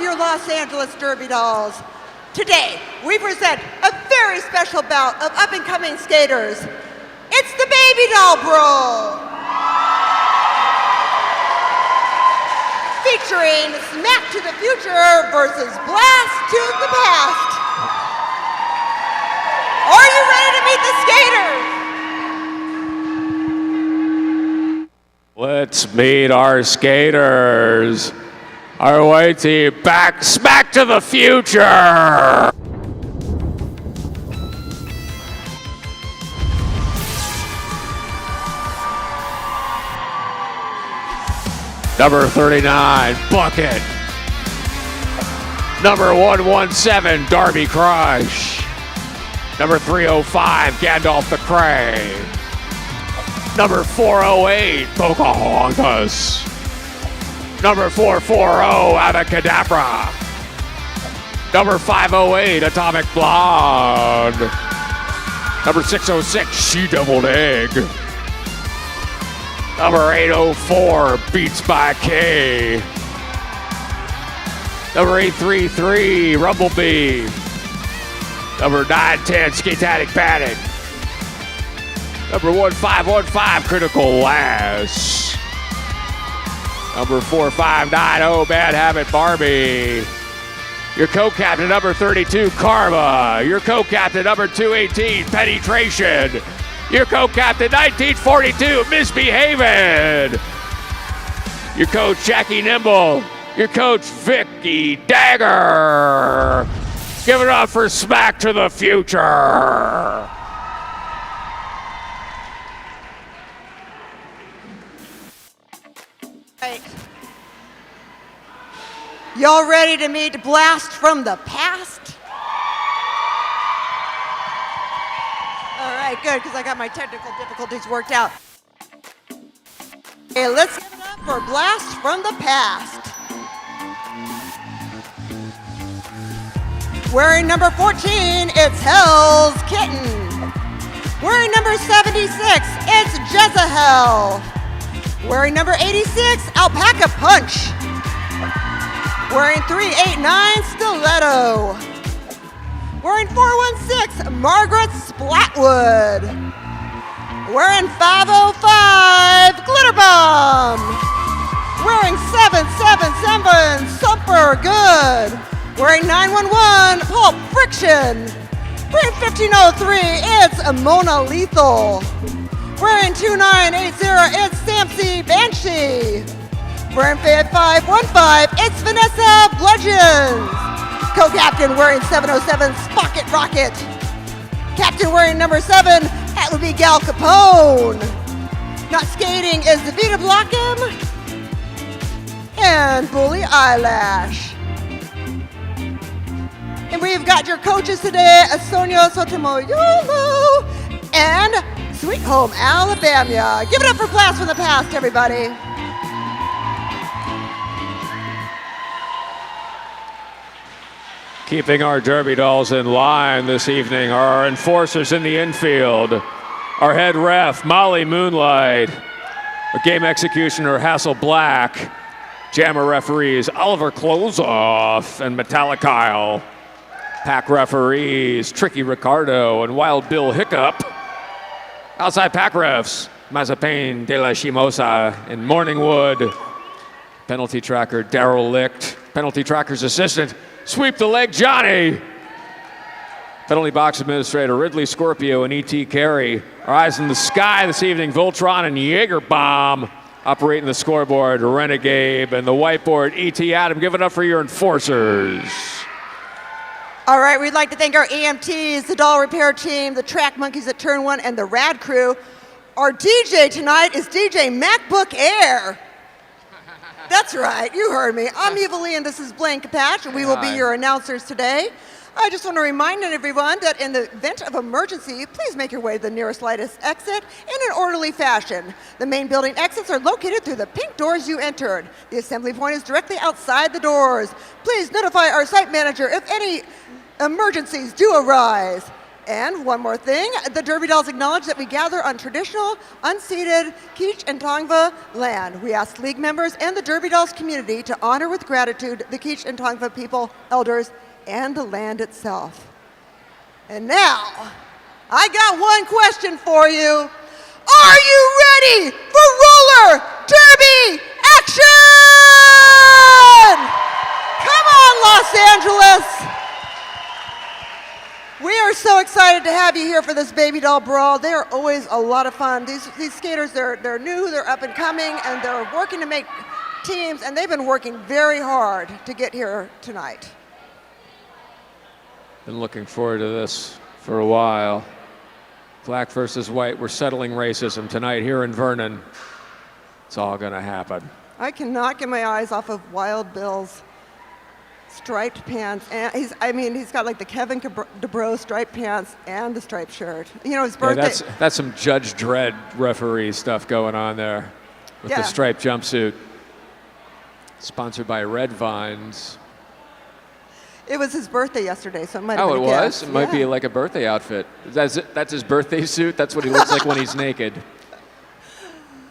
your Los Angeles Derby dolls. Today, we present a very special bout of up-and-coming skaters. It's the Baby Doll Brawl! Featuring Smack to the Future versus Blast to the Past. Are you ready to meet the skaters? Let's meet our skaters. Our white team back, Smack to the Future. Number 39, Bucket. Number 117, Darby Crush. Number 305, Gandalf the Cray. Number 408, Pocahontas. Number 440, Abacadabra. Number 508, Atomic Blonde. Number 606, She-Doubled Egg. Number 804, Beats by K. Number 833, Rumblebee. Number 910, Skatanic Panic. Number 1515, Critical Lass. Number 4590, Bad Habit Barbie. Your co-captain, number 32, Karma. Your co-captain, number 218, Penetration. Your co-captain, 1942, Misbehaving. Your coach, Jackie Nimble. Your coach, Vicky Dagger. Give it up for Smack to the Future. Right. Y'all ready to meet Blast from the Past? All right, good, because I got my technical difficulties worked out. Okay, let's give it up for Blast from the Past. Wearing number 14, it's Hell's Kitten. Wearing number 76, it's Jezahel. Wearing number 86, Alpaca Punch. Wearing 389, Stiletto. Wearing 416, Margaret Splatwood. Wearing 505, Glitter Bomb. Wearing 777, Sumper Good. Wearing 911, Pulp Friction. Wearing 1503, it's Mona Lethal. Wearing 2980, it's Samsey Banshee. Wearing 5515, it's Vanessa Bludgeons. Co-captain wearing 707, Spocket Rocket. Captain wearing number 7, that would be Gal Capone. Not skating is Vita Blockham and Bully Eyelash. And we've got your coaches today, Sonia Sotomoyolo and Sweet Home Alabama. Give it up for Blast from the Past, everybody. Keeping our Derby dolls in line this evening are our enforcers in the infield. Our head ref, Molly Moonlight. Our game executioner, Hassel Black. Jammer referees, Oliver Klozoff and Metallic Kyle. Pack referees, Tricky Ricardo and Wild Bill Hiccup. Outside pack refs, Mazepin de la Chimosa and Morningwood. Penalty tracker, Daryl Licht. Penalty tracker's assistant, Sweep the Leg Johnny. Penalty box administrator, Ridley Scorpio and E.T. Carey. Our eyes in the sky this evening, Voltron and Jaeger Bomb. Operating the scoreboard, Renegade and the whiteboard, E.T. Adam. Give it up for your enforcers. All right, we'd like to thank our EMTs, the doll repair team, the track monkeys at Turn 1, and the Rad crew. Our DJ tonight is DJ MacBook Air. That's right, you heard me. I'm Eva Lee and this is Blaine Capatch, and we will be your announcers today. I just want to remind everyone that in the event of emergency, please make your way to the nearest lightest exit in an orderly fashion. The main building exits are located through the pink doors you entered. The assembly point is directly outside the doors. Please notify our site manager if any emergencies do arise. And one more thing, the Derby Dolls acknowledge that we gather on traditional, unceded Kizh and Tongva land. We ask league members and the Derby Dolls community to honor with gratitude the Kizh and Tongva people, elders, and the land itself. And now, I got one question for you. Are you ready for roller derby action? Come on, Los Angeles. We are so excited to have you here for this Baby Doll Brawl. They are always a lot of fun. These skaters, they're new, they're up and coming, and they're working to make teams, and they've been working very hard to get here tonight. Been looking forward to this for a while. Black versus white, we're settling racism tonight here in Vernon. It's all gonna happen. I cannot get my eyes off of Wild Bill's striped pants, and he's got like the Kevin DeBro striped pants and the striped shirt. You know, his birthday. Yeah, that's some Judge Dredd referee stuff going on there with the striped jumpsuit. Sponsored by Red Vines. It was his birthday yesterday, so it might have been Oh, it was? It might be like a birthday outfit. That's his birthday suit? That's what he looks like when he's naked.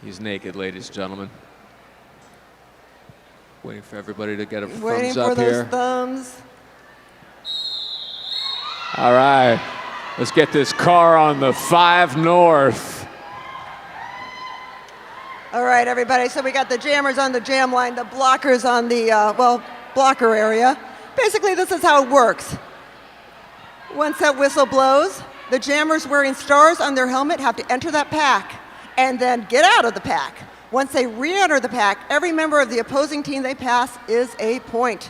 He's naked, ladies and gentlemen. Waiting for everybody to get a thumbs up here. Waiting for those thumbs. All right, let's get this car on the 5 North. All right, everybody, so we got the jammers on the jam line, the blockers on the, blocker area. Basically, this is how it works. Once that whistle blows, the jammers wearing stars on their helmet have to enter that pack and then get out of the pack. Once they re-enter the pack, every member of the opposing team they pass is a point.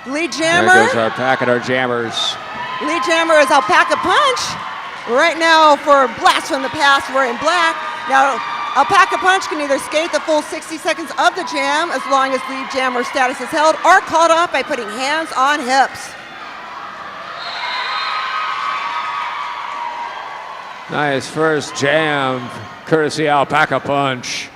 Lead jammer. There goes our pack and our jammers. Lead jammer is Alpaca Punch. Right now for Blast from the Past, we're in black. Now, Alpaca Punch can either skate the full 60 seconds of the jam as long as lead jammer status is held, or called off by putting hands on hips. Nice first jam, courtesy Alpaca Punch.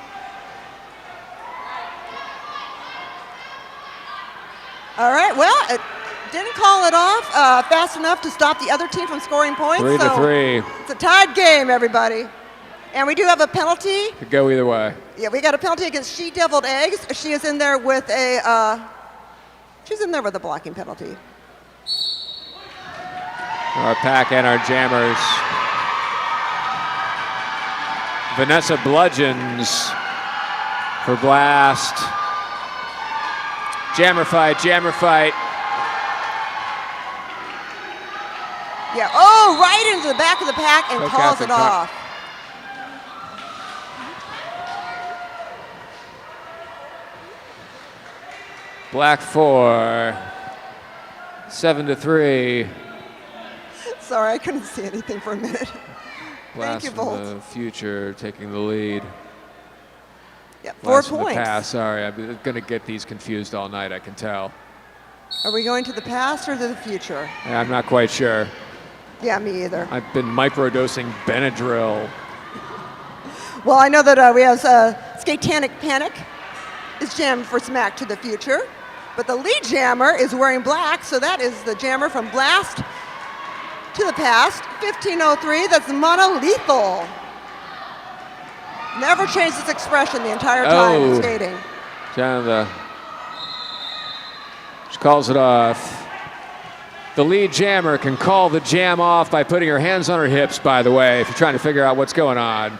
All right, well, it didn't call it off fast enough to stop the other team from scoring points. 3-3. It's a tied game, everybody. And we do have a penalty. Could go either way. Yeah, we got a penalty against She Deviled Eggs. She is in there with she's in there with a blocking penalty. Our pack and our jammers. Vanessa Bludgeons for Blast. Jammer fight, jammer fight. Yeah, oh, right into the back of the pack and calls it off. Black 4, 7-3. Sorry, I couldn't see anything for a minute. Blast Thank you, from Bolt. the future taking the lead. Yeah, 4 Blast from points. the past. Sorry, I'm going to get these confused all night, I can tell. Are we going to the past or to the future? I'm not quite sure. Yeah, me either. I've been microdosing Benadryl. Well, I know that we have Skatanic Panic is jammed for Smack to the Future, but the lead jammer is wearing black, so that is the jammer from Blast to the Past, 1503. That's monolethal. Never changed its expression the entire time in skating. She calls it off. The lead jammer can call the jam off by putting her hands on her hips, by the way, if you're trying to figure out what's going on.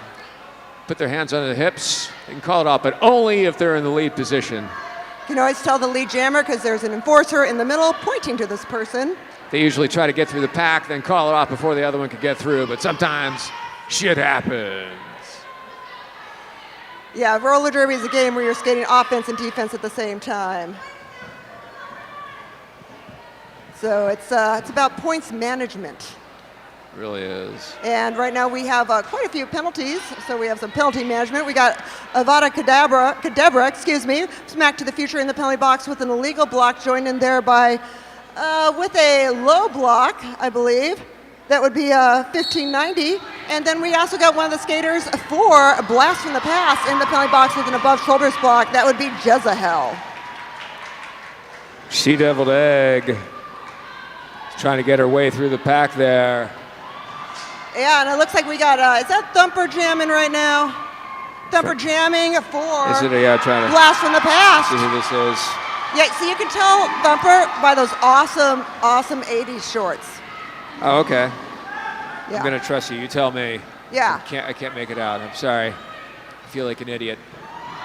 Put their hands on the hips, they can call it off, but only if they're in the lead position. You can always tell the lead jammer because there's an enforcer in the middle pointing to this person. They usually try to get through the pack, then call it off before the other one could get through, but sometimes shit happens. Yeah, roller derby is a game where you're skating offense and defense at the same time. So it's about points management. It really is. And right now we have quite a few penalties, so we have some penalty management. We got Avada Kedavra, Smack to the Future in the penalty box with an illegal block, joined in there by, with a low block, I believe. That would be 1590. And then we also got one of the skaters for a Blast from the Past in the penalty box with an above shoulders block. That would be Jezahel. She Deviled Egg. trying to get her way through the pack there. Yeah, and it looks like we got, is that Thumper jamming right now? Thumper jamming for Is it trying to Blast from the Past. see who this is? Yeah, so you can tell Thumper by those awesome 80s shorts. Oh, okay. Yeah. I'm gonna trust you. You tell me. Yeah. I can't make it out. I'm sorry. I feel like an idiot.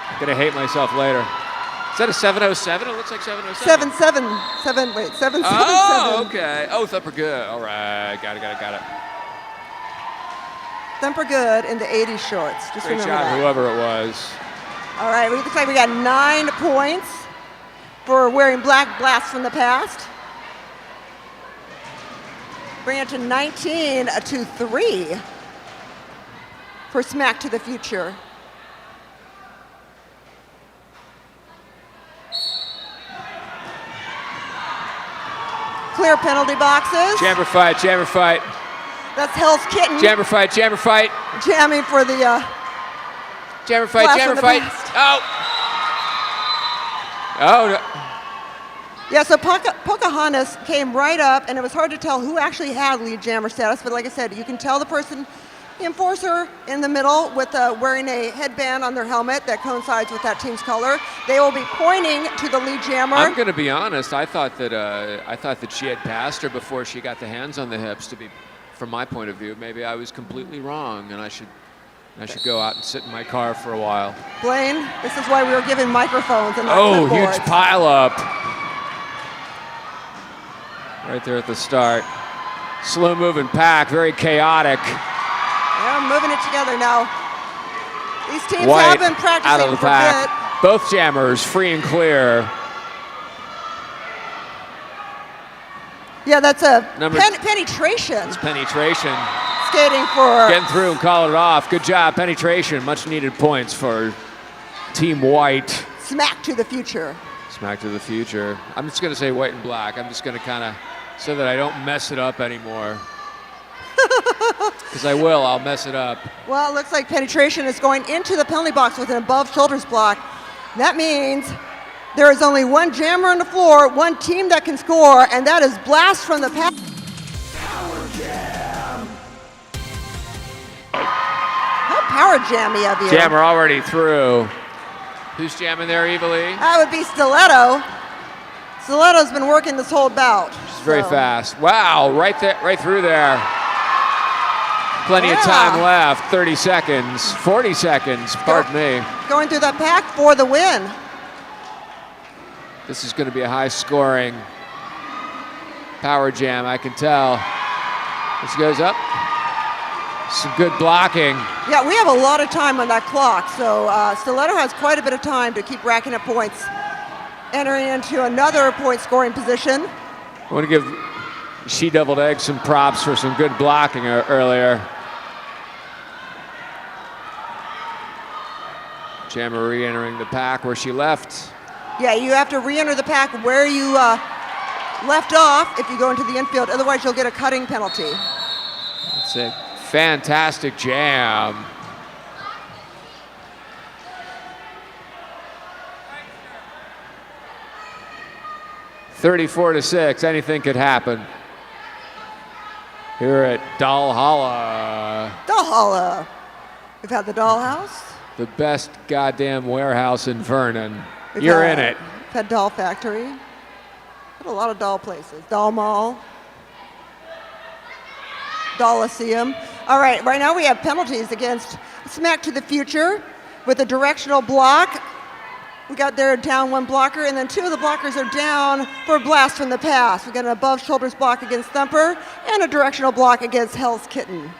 I'm gonna hate myself later. Is that a 707? It looks like 707. 777. Oh, okay. Oh, Thumper good. All right. Got it. Thumper good in the 80s shorts. Just Great remember job, that. whoever it was. All right, it looks like we got 9 points for wearing black Blast from the Past. Bring it to 19-3 for Smack to the Future. Clear penalty boxes. Jammer fight. That's Hell's Kitten Jammer fight. jamming for the Jammer Blast from the fight. Past. Oh, no. Yeah, so Pocahontas came right up, and it was hard to tell who actually had lead jammer status, but like I said, you can tell the person, the enforcer in the middle with wearing a headband on their helmet that coincides with that team's color. They will be pointing to the lead jammer. I'm going to be honest. I thought that she had passed her before she got the hands on the hips. To be, from my point of view, maybe I was completely wrong, and I should go out and sit in my car for a while. Blaine, this is why we were given microphones and not Oh, clipboards. huge pile up. Right there at the start. Slow moving pack, very chaotic. Yeah, moving it together now. These teams White have been out practicing of the for pack. a Both jammers free and clear. bit. Yeah, that's a penetration. It's penetration. Skating for Getting through and calling it off. Good job, penetration. Much needed points for Team White. Smack to the Future. Smack to the Future. I'm just going to say white and black. I'm just going to kind of, so that I don't mess it up anymore. Because I'll mess it up. Well, it looks like penetration is going into the penalty box with an above shoulders block. That means there is only one jammer on the floor, one team that can score, and that is Blast from the Past. How power jammy of you. Jammer already through. Who's jamming there, Eva Lee? That would be Stiletto. Stiletto's been working this whole bout. She's very fast. Wow, right there, right through there. Plenty of time left. 30 seconds, 40 seconds, pardon me. Going through that pack for the win. This is going to be a high scoring power jam, I can tell. This goes up. Some good blocking. Yeah, we have a lot of time on that clock, so Stiletto has quite a bit of time to keep racking up points. Entering into another point scoring position. I want to give She Deviled Egg some props for some good blocking earlier. Jammer re-entering the pack where she left. Yeah, you have to re-enter the pack where you left off if you go into the infield. Otherwise, you'll get a cutting penalty. That's a fantastic jam. (34-6). Anything could happen here at Dollholla. Dollholla. We've had the Dollhouse. The best goddamn warehouse in Vernon. You're in it. We've had Doll Factory. Had a lot of doll places. Doll Mall. Dollyseum. All right, right now we have penalties against Smack to the Future with a directional block. We got there down one blocker, and then two of the blockers are down for Blast from the Past. We got an above shoulders block against Thumper and a directional block against Hell's Kitten.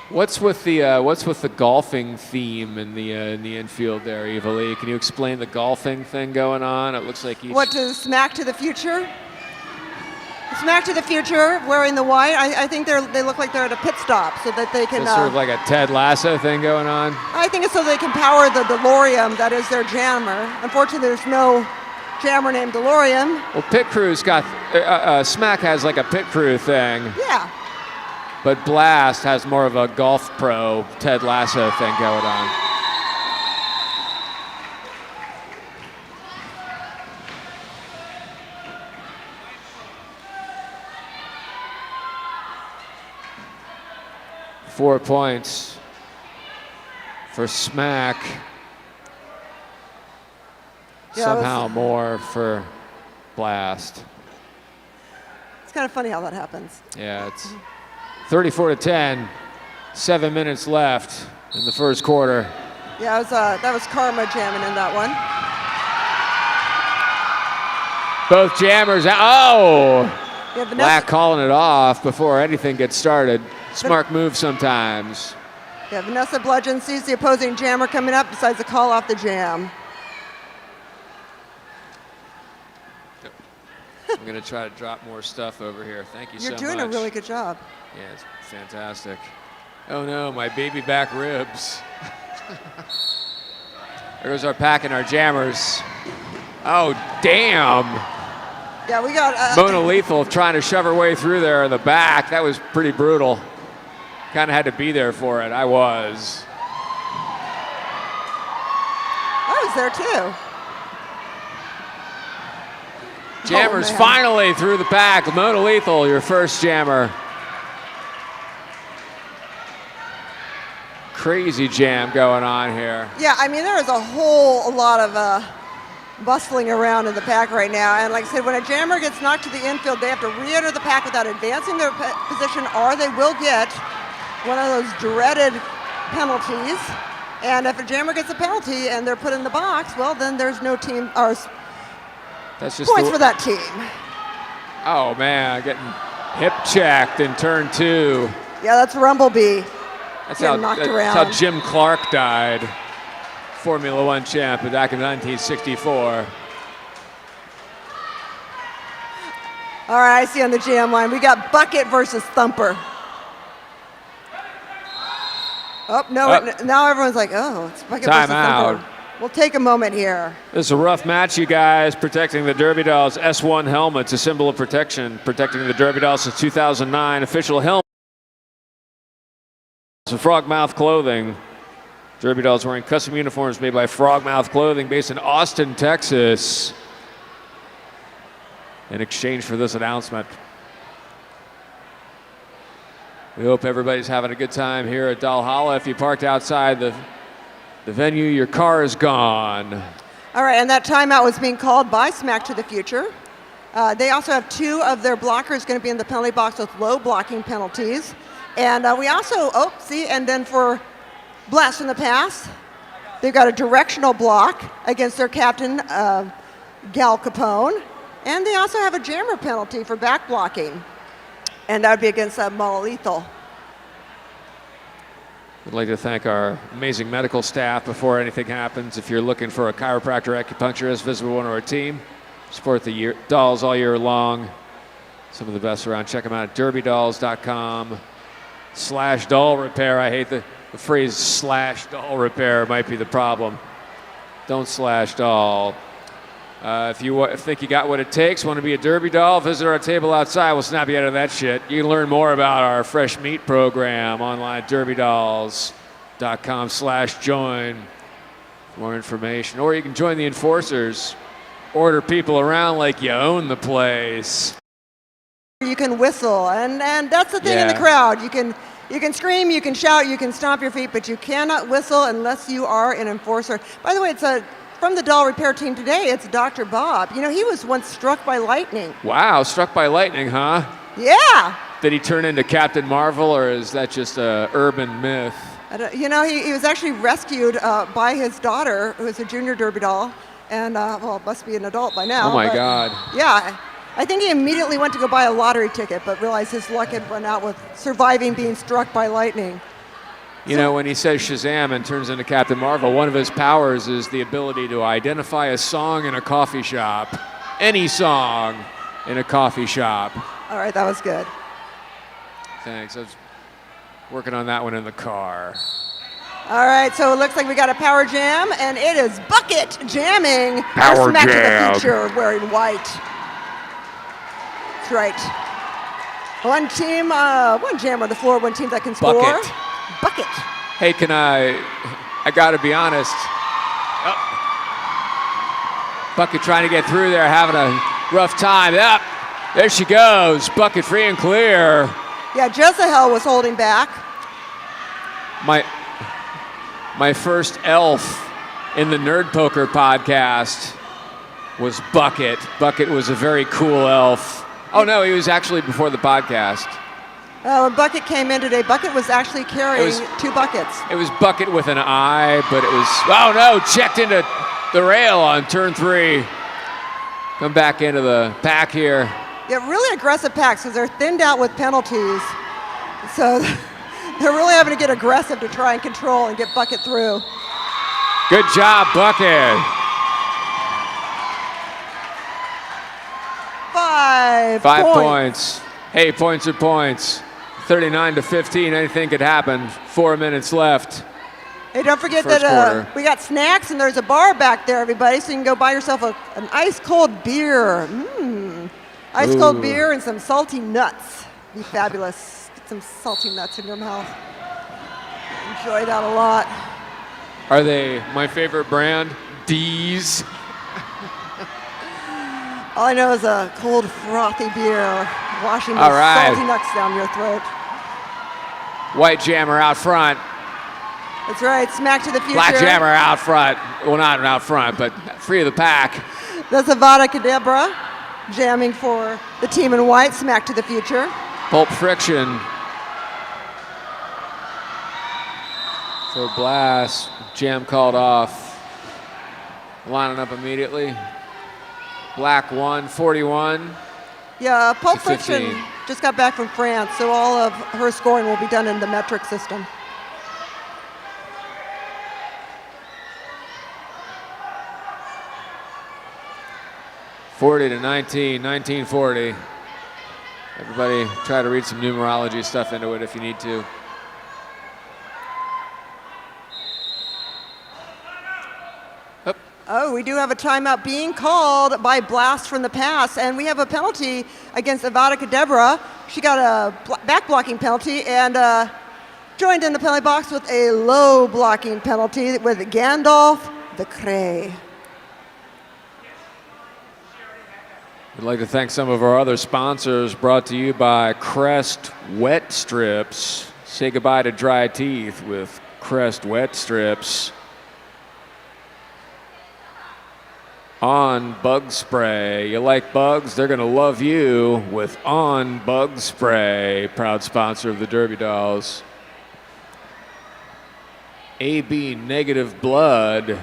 What's with the golfing theme in the infield there, Eva Lee? Can you explain the golfing thing going on? It looks like each. What does Smack to the Future? Smack to the Future, wearing the white. I think they look like they're at a pit stop so that they can. It's sort of like a Ted Lasso thing going on. I think it's so they can power the DeLorean that is their jammer. Unfortunately, there's no jammer named DeLorean. Well, pit crew's got Smack has like a pit crew thing. Yeah. But Blast has more of a golf pro Ted Lasso thing going on. 4 points for Smack. Yeah, Somehow more for Blast. It's kind of funny how that happens. Yeah, it's 34-10. 7 minutes left in the first quarter. Yeah, that was Karma jamming in that one. Both jammers. Oh! Yeah, Vanessa, Black calling it off before anything gets started. Smart move sometimes. yeah, Vanessa Bludgeon sees the opposing jammer coming up, decides to call off the jam. I'm going to try to drop more stuff over here. Thank you so much. You're doing a really good job. Yeah, it's fantastic. Oh no, my baby back ribs. There goes our pack and our jammers. Oh, damn. Yeah, we got... Mona Lethal trying to shove her way through there in the back. That was pretty brutal. Kind of had to be there for it. I was. I was there too. Jammers man. finally through the pack. Mona Lethal, your first jammer. Crazy jam going on here. Yeah, I mean, there is a whole lot of bustling around in the pack right now. And like I said, when a jammer gets knocked to the infield, they have to re-enter the pack without advancing their position, or they will get one of those dreaded penalties. And if a jammer gets a penalty and they're put in the box, well, then there's no team or That's just points for that team. Oh man, getting hip checked in turn 2. Yeah, that's Rumblebee. That's Getting knocked that's around. how Jim Clark died. Formula One champ back in 1964. All right, I see on the jam line, we got Bucket versus Thumper. Oh, no, now everyone's like, oh, it's Bucket versus Timeout. Thumper. We'll take a moment here. This is a rough match, you guys, protecting the Derby Dolls S1 helmets, a symbol of protection, protecting the Derby Dolls since 2009. Official helmet of Frogmouth Clothing. Derby Dolls wearing custom uniforms made by Frogmouth Clothing based in Austin, Texas. In exchange for this announcement. We hope everybody's having a good time here at Valhalla. If you parked outside the venue, your car is gone. All right, and that timeout was being called by Smack to the Future. They also have 2 of their blockers going to be in the penalty box with low blocking penalties. And we also, and then for Blast in the Past, they've got a directional block against their captain, Gal Capone. And they also have a jammer penalty for back blocking. And that would be against Mona Lethal. We'd like to thank our amazing medical staff before anything happens. If you're looking for a chiropractor, acupuncturist, visit one of our team. Support the dolls all year long. Some of the best around. Check them out at derbydolls.com/doll repair. I hate the phrase /doll repair might be the problem. Don't /doll. If you think you got what it takes, want to be a Derby Doll, visit our table outside. We'll snap you out of that shit. You can learn more about our fresh meat program online at derbydolls.com/join for more information. Or you can join the enforcers. Order people around like you own the place. You can whistle, and that's the thing in the crowd. You can scream, you can shout, you can stomp your feet, but you cannot whistle unless you are an enforcer. By the way, it's from the doll repair team today, it's Dr. Bob. You know, he was once struck by lightning. Wow, struck by lightning, huh? Yeah. Did he turn into Captain Marvel, or is that just an urban myth? You know, he was actually rescued by his daughter, who is a junior Derby doll, and, must be an adult by now. Oh, my God. Yeah. I think he immediately went to go buy a lottery ticket, but realized his luck had run out with surviving being struck by lightning. You know, when he says Shazam and turns into Captain Marvel, one of his powers is the ability to identify a song in a coffee shop. Any song in a coffee shop. All right, that was good. Thanks. I was working on that one in the car. All right, so it looks like we got a power jam, and it is Bucket jamming. Power Smack jam. to the Future wearing white. That's right. One team, one jam on the floor, one team that can score. Bucket. Bucket. Hey, I gotta be honest. Oh. Bucket trying to get through there, having a rough time. Yep, there she goes. Bucket free and clear. Yeah, Jezahel was holding back. My first elf in the Nerd Poker podcast was Bucket. Bucket was a very cool elf. Oh no, he was actually before the podcast. When Bucket came in today, Bucket was actually carrying 2 buckets. It was Bucket with an I, but it was, oh no, checked into the rail on turn 3. Come back into the pack here. Yeah, really aggressive packs because they're thinned out with penalties. So they're really having to get aggressive to try and control and get Bucket through. Good job, Bucket. 5 points. Hey, points are points. 39-15, anything could happen. 4 minutes left. Hey, don't forget First that quarter. we got snacks and there's a bar back there, everybody, so you can go buy yourself an ice-cold beer. Ice-cold beer and some salty nuts. Be fabulous. Get some salty nuts in your mouth. Enjoy that a lot. Are they my favorite brand? D's. All I know is a cold, frothy beer washing those All right. salty nuts down your throat. White Jammer out front. That's right, smack to the future. Black Jammer out front. Well, not out front, but free of the pack. That's Avada Kedavra jamming for the team in white, smack to the future. Pulp Friction. For Blast. Jam called off. Lining up immediately. Black 1, 41. Yeah, Pulp To 15. Friction just got back from France, so all of her scoring will be done in the metric system. (40-19), 1940. Everybody try to read some numerology stuff into it if you need to. Oh, we do have a timeout being called by Blast from the Past, and we have a penalty against Avada Kedavra. She got a back blocking penalty and joined in the penalty box with a low blocking penalty with Gandalf the Grey. We'd like to thank some of our other sponsors, brought to you by Crest Wet Strips. Say goodbye to dry teeth with Crest Wet Strips. On Bug Spray. You like bugs? They're going to love you with On Bug Spray, proud sponsor of the Derby Dolls. AB Negative Blood.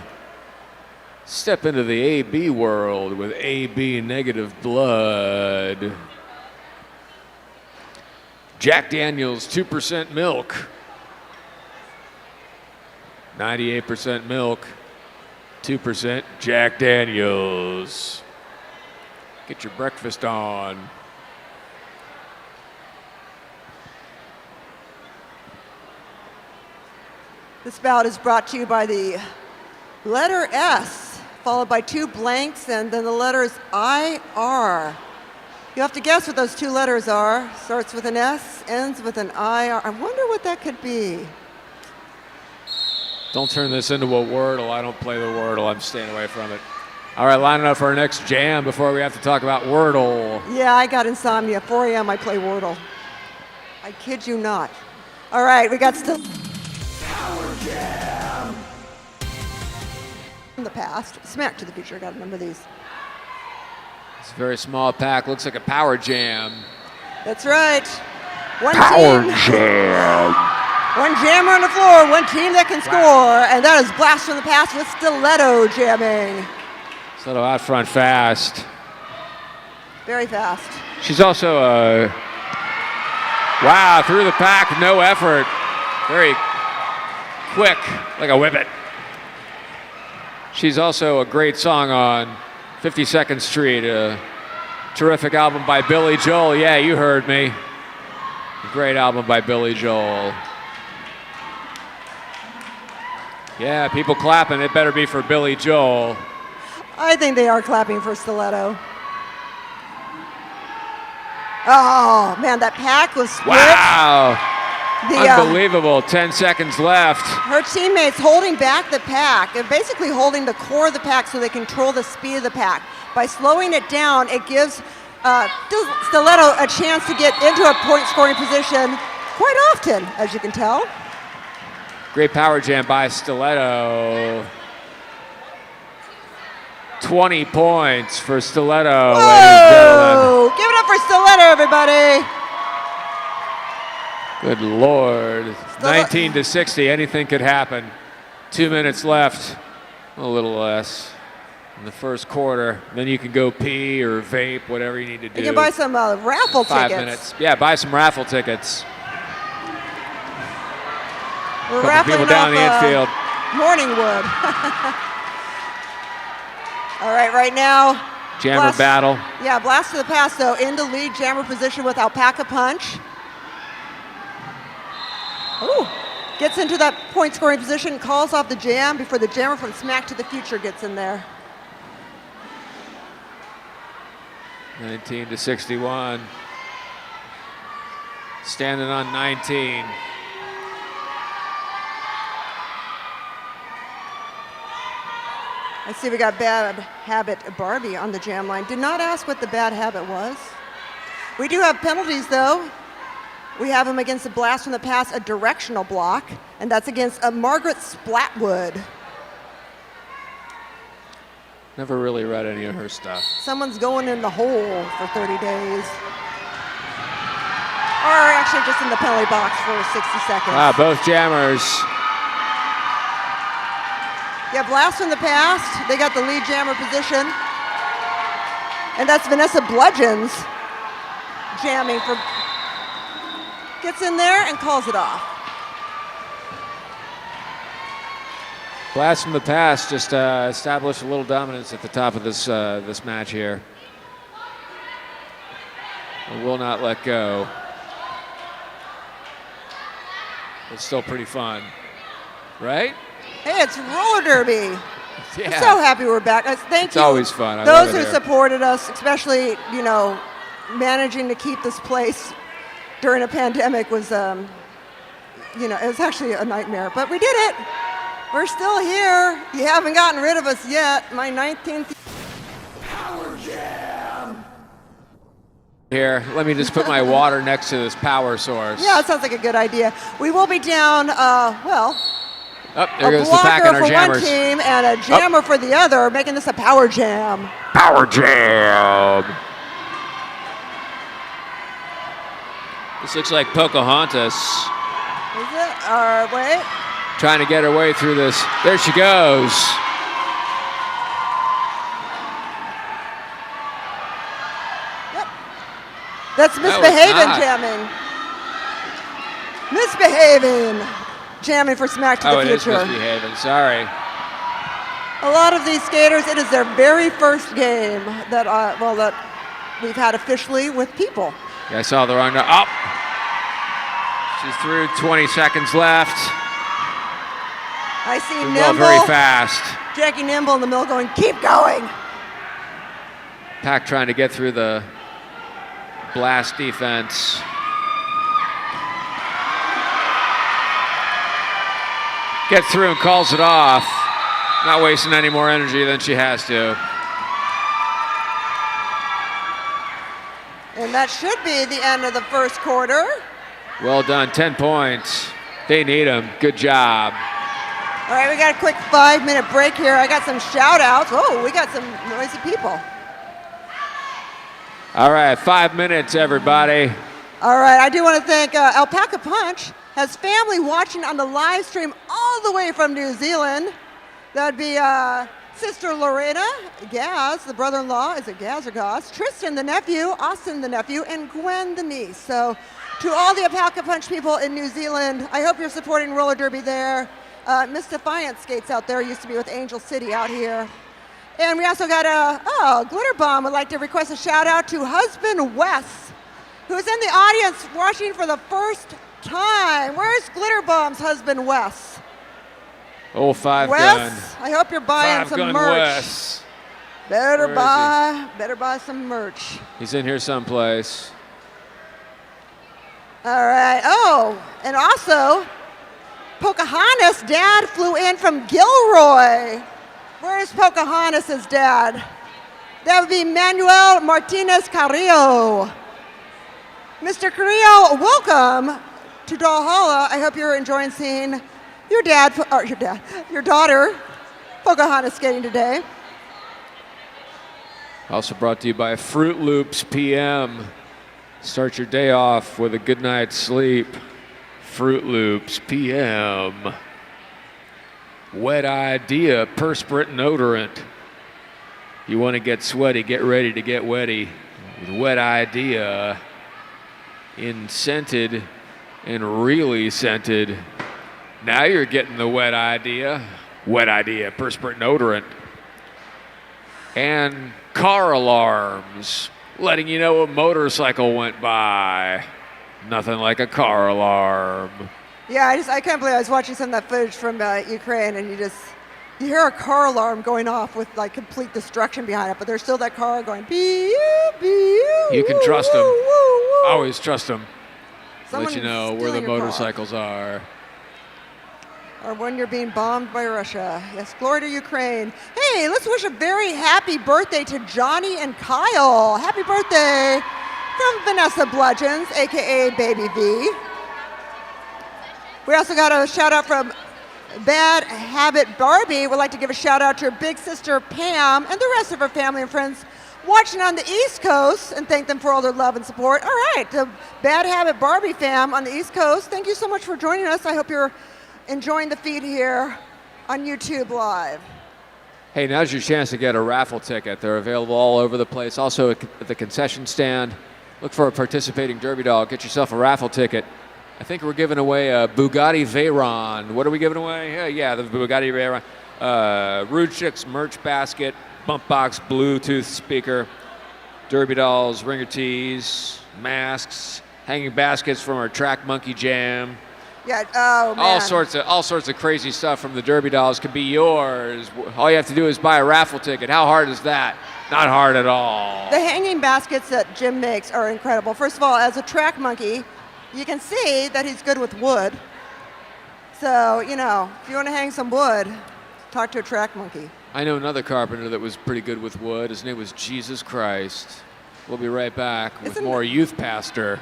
Step into the AB world with AB Negative Blood. Jack Daniels 2% milk. 98% milk. 2% Jack Daniels. Get your breakfast on. This bout is brought to you by the letter S, followed by 2 blanks, and then the letters IR. You have to guess what those 2 letters are. Starts with an S, ends with an IR. I wonder what that could be. Don't turn this into a Wordle. I don't play the Wordle. I'm staying away from it. All right, lining up for our next jam before we have to talk about Wordle. Yeah, I got insomnia. 4 a.m. I play Wordle. I kid you not. All right, we got still Power Jam. In the past, smack to the future. Got to remember these. It's a very small pack. Looks like a power jam. That's right. One Power team. jam. One jammer on the floor, one team that can score, and that is Blast from the Past with Stiletto jamming. Stiletto out front fast. Very fast. She's also wow, through the pack, no effort. Very quick, like a whippet. She's also a great song on 52nd Street, a terrific album by Billy Joel. Yeah, you heard me. A great album by Billy Joel. Yeah, people clapping. It better be for Billy Joel. I think they are clapping for Stiletto. Oh, man, that pack was split. Wow. Unbelievable. 10 seconds left. Her teammates holding back the pack and basically holding the core of the pack so they control the speed of the pack. By slowing it down, it gives Stiletto a chance to get into a point-scoring position quite often, as you can tell. Great power jam by Stiletto. 20 points for Stiletto, ladies and gentlemen. Give it up for Stiletto, everybody. Good Lord. 19 to 60, anything could happen. 2 minutes left, a little less in the first quarter. Then you can go pee or vape, whatever you need to do. You can buy some raffle 5 tickets. minutes. Yeah, buy some raffle tickets. We're Couple raffling people down in the off, infield. Morningwood. All right, right now. Jammer battle. Yeah, blast to the pass, though, into lead jammer position with Alpaca Punch. Ooh, gets into that point scoring position, calls off the jam before the jammer from Smack to the Future gets in there. 19 to 61. Standing on 19. I see we got Bad Habit Barbie on the jam line. Did not ask what the bad habit was. We do have penalties, though. We have them against the blast from the pass, a directional block, and that's against Margaret Splatwood. Never really read any of her stuff. Someone's going in the hole for 30 days. Or actually just in the penalty box for 60 seconds. Wow, both jammers. Yeah, blast from the past. They got the lead jammer position. And that's Vanessa Bludgeons jamming for, gets in there and calls it off. Blast from the past just established a little dominance at the top of this this match here. It will not let go. It's still pretty fun, right? Hey, it's roller derby. Yeah. I'm so happy we're back. Thank It's you. always fun. I Those love it who here. supported us, especially, you know, managing to keep this place during a pandemic was, you know, it was actually a nightmare. But we did it. We're still here. You haven't gotten rid of us yet. My 19th. Power jam. Here, let me just put my water next to this power source. Yeah, that sounds like a good idea. We will be down, well, Oh, there a goes the pack blocker on our for jammers. one team and a jammer for the other, making this a power jam. Power jam. This looks like Pocahontas Is it? Wait. trying to get her way through this. There she goes. Yep. That's No, it's misbehaving not. jamming. Misbehaving. Jamming for Smack to Oh, the it is Future. misbehaving. Sorry. A lot of these skaters, it is their very first game that, that we've had officially with people. Yeah, I saw the wrong. Up. She's through. 20 seconds left. I see Well, Nimble, very fast. Jackie Nimble in the middle going, keep going. Pack trying to get through the blast defense. Gets through and calls it off. Not wasting any more energy than she has to. And that should be the end of the first quarter. Well done, 10 points. They need them. Good job. All right, we got a quick 5-minute break here. I got some shout outs. Oh, we got some noisy people. All right, 5 minutes, everybody. All right, I do want to thank Alpaca Punch has family watching on the live stream all the way from New Zealand. That'd be Sister Lorena, Gaz, the brother-in-law, is it Gaz or Gaz? Tristan, the nephew, Austin, the nephew, and Gwen, the niece. So to all the Alpaca Punch people in New Zealand, I hope you're supporting roller derby there. Miss Defiance skates out there, used to be with Angel City out here. And we also got Glitter Bomb would like to request a shout out to husband Wes, who's in the audience watching for the first time. Where's Glitter Bomb's husband Wes? Oh, five Wes, gun. I hope you're buying Five some gun merch. Wes. Better Where is buy some merch. He's in here someplace. All right. Oh, and also, Pocahontas' dad flew in from Gilroy. Where's Pocahontas' dad? That would be Manuel Martinez Carrillo. Mr. Carrillo, welcome to Valhalla. I hope you're enjoying seeing, your daughter, Pocahontas skating today. Also brought to you by Fruit Loops PM. Start your day off with a good night's sleep. Fruit Loops PM. Wet Idea, perspirant and odorant. You want to get sweaty, get ready to get wetty with Wet Idea. In scented and really scented. Now you're getting the Wet Idea. Wet Idea, perspirant and odorant. And car alarms, letting you know a motorcycle went by. Nothing like a car alarm. Yeah, I can't believe I was watching some of that footage from Ukraine, and you hear a car alarm going off with like complete destruction behind it, but there's still that car going beep, beep. You can trust them. Always trust them. Someone Let you know where the motorcycles are. Or when you're being bombed by Russia. Yes, glory to Ukraine. Hey, let's wish a very happy birthday to Johnny and Kyle. Happy birthday from Vanessa Bludgeons, AKA Baby V. We also got a shout out from Bad Habit Barbie. We'd like to give a shout out to her big sister Pam and the rest of her family and friends watching on the East Coast, and thank them for all their love and support. All right, the Bad Habit Barbie fam on the East Coast, thank you so much for joining us. I hope you're enjoying the feed here on YouTube Live. Hey, now's your chance to get a raffle ticket. They're available all over the place. Also at the concession stand. Look for a participating Derby doll. Get yourself a raffle ticket. I think we're giving away a Bugatti Veyron. What are we giving away? Yeah, the Bugatti Veyron. Rude Chicks merch basket, bump box, Bluetooth speaker, Derby dolls, ringer tees, masks, hanging baskets from our Track Monkey Jam. Yeah, oh man. All sorts of crazy stuff from the Derby dolls could be yours. All you have to do is buy a raffle ticket. How hard is that? Not hard at all. The hanging baskets that Jim makes are incredible. First of all, as a track monkey, you can see that he's good with wood. So, you know, if you want to hang some wood, talk to a track monkey. I know another carpenter that was pretty good with wood. His name was Jesus Christ. We'll be right back with more Youth Pastor.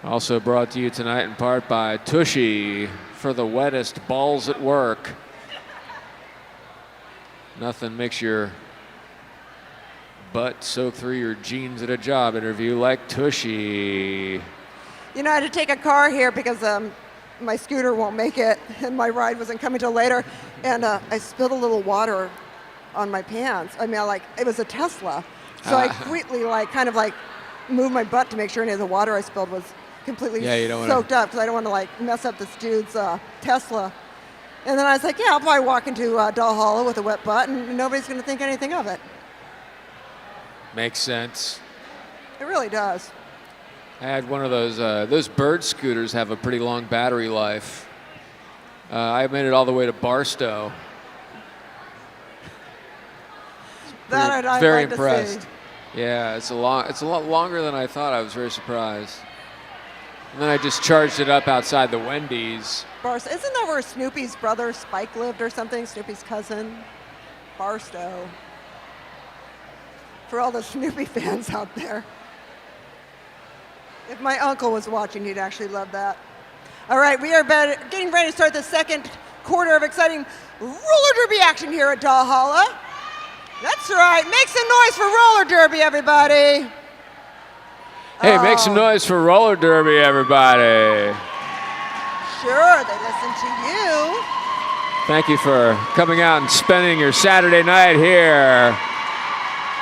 Also brought to you tonight in part by Tushy for the wettest balls at work. Nothing makes your butt soak through your jeans at a job interview like Tushy. You know, I had to take a car here because my scooter won't make it, and my ride wasn't coming till later, and I spilled a little water on my pants. I mean, it was a Tesla, so I quickly, kind of moved my butt to make sure any of the water I spilled was completely soaked up, because I don't want to mess up this dude's Tesla. And then I was like, yeah, I'll probably walk into Doll Hollow with a wet butt, and nobody's going to think anything of it. Makes sense. It really does. I had one of those bird scooters have a pretty long battery life. I made it all the way to Barstow. That I'd very like impressed. To see. Yeah, it's a lot longer than I thought. I was very surprised. And then I just charged it up outside the Wendy's. Barstow. Isn't that where Snoopy's brother Spike lived or something? Snoopy's cousin? Barstow. For all the Snoopy fans out there. If my uncle was watching, he'd actually love that. All right, we are getting ready to start the second quarter of exciting roller derby action here at Doll Hollow. That's right. Make some noise for roller derby, everybody. Hey, make some noise for roller derby, everybody. Sure, they listen to you. Thank you for coming out and spending your Saturday night here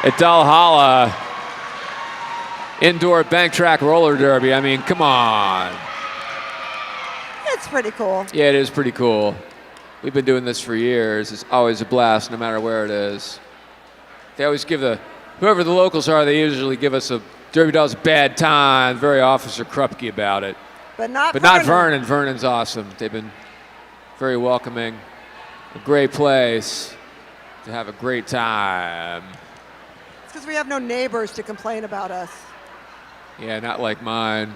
at Doll Hollow. Indoor bank track roller derby. I mean, come on. It's pretty cool. Yeah, it is pretty cool. We've been doing this for years. It's always a blast, no matter where it is. They always give whoever the locals are, they usually give us a Derby Dolls bad time. Very Officer Krupke about it. But not Vernon. Vernon's awesome. They've been very welcoming. A great place to have a great time. It's because we have no neighbors to complain about us. Yeah, not like mine.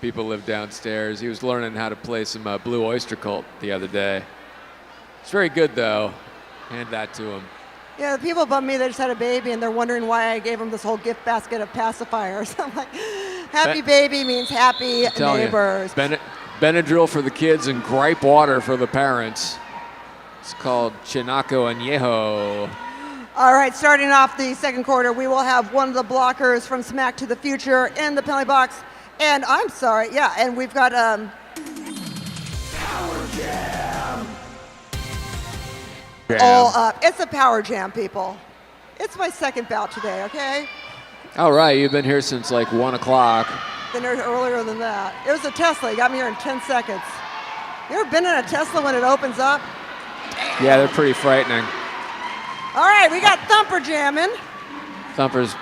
People live downstairs. He was learning how to play some Blue Oyster Cult the other day. It's very good, though. Hand that to him. Yeah, the people above me, they just had a baby, and they're wondering why I gave them this whole gift basket of pacifiers. I'm like, happy baby means happy neighbors. Benadryl for the kids and gripe water for the parents. It's called Chinaco Añejo. All right, starting off the second quarter, we will have one of the blockers from Smack to the Future in the penalty box. And I'm sorry, yeah, and we've got Power Jam. All up. It's a Power Jam, people. It's my second bout today, okay? All right, you've been here since like 1 o'clock. Been here earlier than that. It was a Tesla. You got me here in 10 seconds. You ever been in a Tesla when it opens up? Yeah, they're pretty frightening. All right, we got Thumper jamming. Thumper's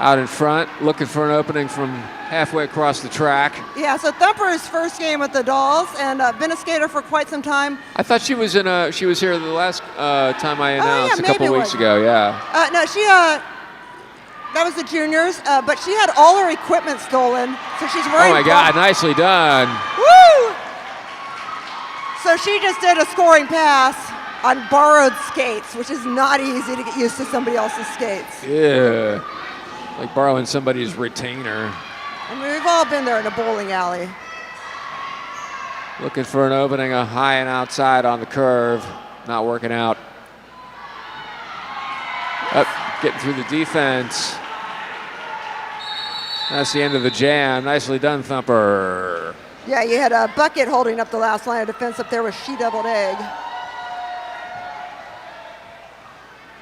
out in front, looking for an opening from halfway across the track. Yeah, so Thumper's first game with the Dolls, and been a skater for quite some time. I thought she was she was here the last time I announced a couple weeks ago. Yeah. No, she that was the juniors, but she had all her equipment stolen, so she's wearing. Oh my God! Nicely done. Woo! So she just did a scoring pass on borrowed skates, which is not easy to get used to somebody else's skates. Yeah, like borrowing somebody's retainer. I mean, we've all been there in a bowling alley. Looking for an opening, a high and outside on the curve. Not working out. Getting through the defense. That's the end of the jam. Nicely done, Thumper. Yeah, you had a bucket holding up the last line of defense up there with she-deviled egg.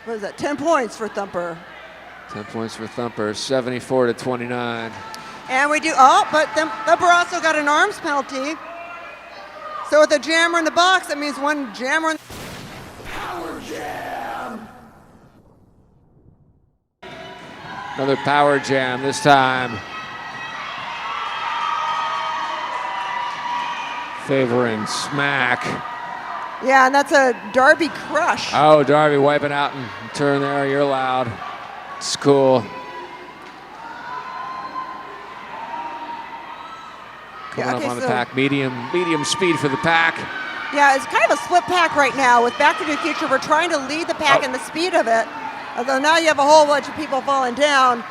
What is that, 10 points for Thumper. 10 points for Thumper, 74-29. And we do, but Thumper also got an arms penalty. So with a jammer in the box, that means one jammer in the Power Jam. Another Power Jam this time. Favoring Smack. Yeah, and that's a Darby crush. Oh, Darby wiping out and turn there. You're loud. It's cool. Coming up on the pack. Medium speed for the pack. Yeah, it's kind of a split pack right now. With Back to the Future, we're trying to lead the pack in the speed of it. Although now you have a whole bunch of people falling down.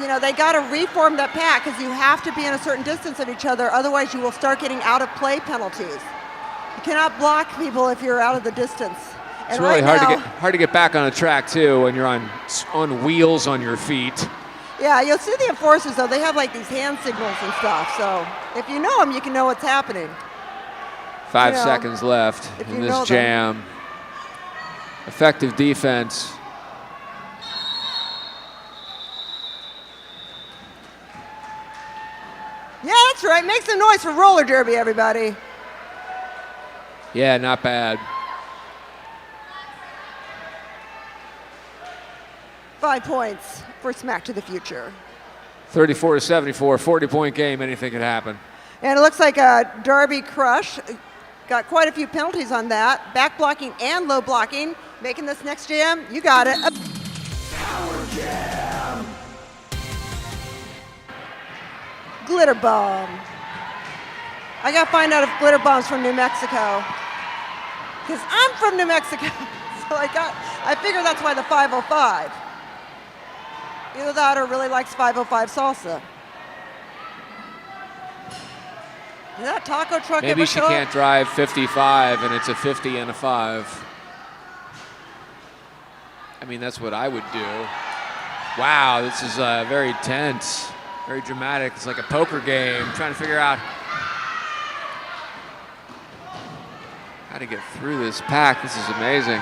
You know, they got to reform that pack because you have to be in a certain distance of each other. Otherwise, you will start getting out of play penalties. You cannot block people if you're out of the distance. It's really hard to get back on a track too when you're on wheels on your feet. Yeah, you'll see the enforcers though. They have like these hand signals and stuff. So if you know them, you can know what's happening. 5 seconds left in this jam. Effective defense. Yeah, that's right. Make some noise for roller derby, everybody. Yeah, not bad. 5 points for Smack to the Future. 34-74, 40-point game. Anything could happen. And it looks like a Darby crush. Got quite a few penalties on that. Back blocking and low blocking. Making this next jam. You got it. Power Jam. Glitter Bomb. I got to find out if Glitter Bomb's from New Mexico. Because I'm from New Mexico. So I figure that's why the 505. Either that or really likes 505 salsa. Did that taco truck Maybe ever she show can't up? drive 55 and it's a 50 and a 5. I mean, that's what I would do. Wow, this is very tense, very dramatic. It's like a poker game, trying to figure out how to get through this pack. This is amazing.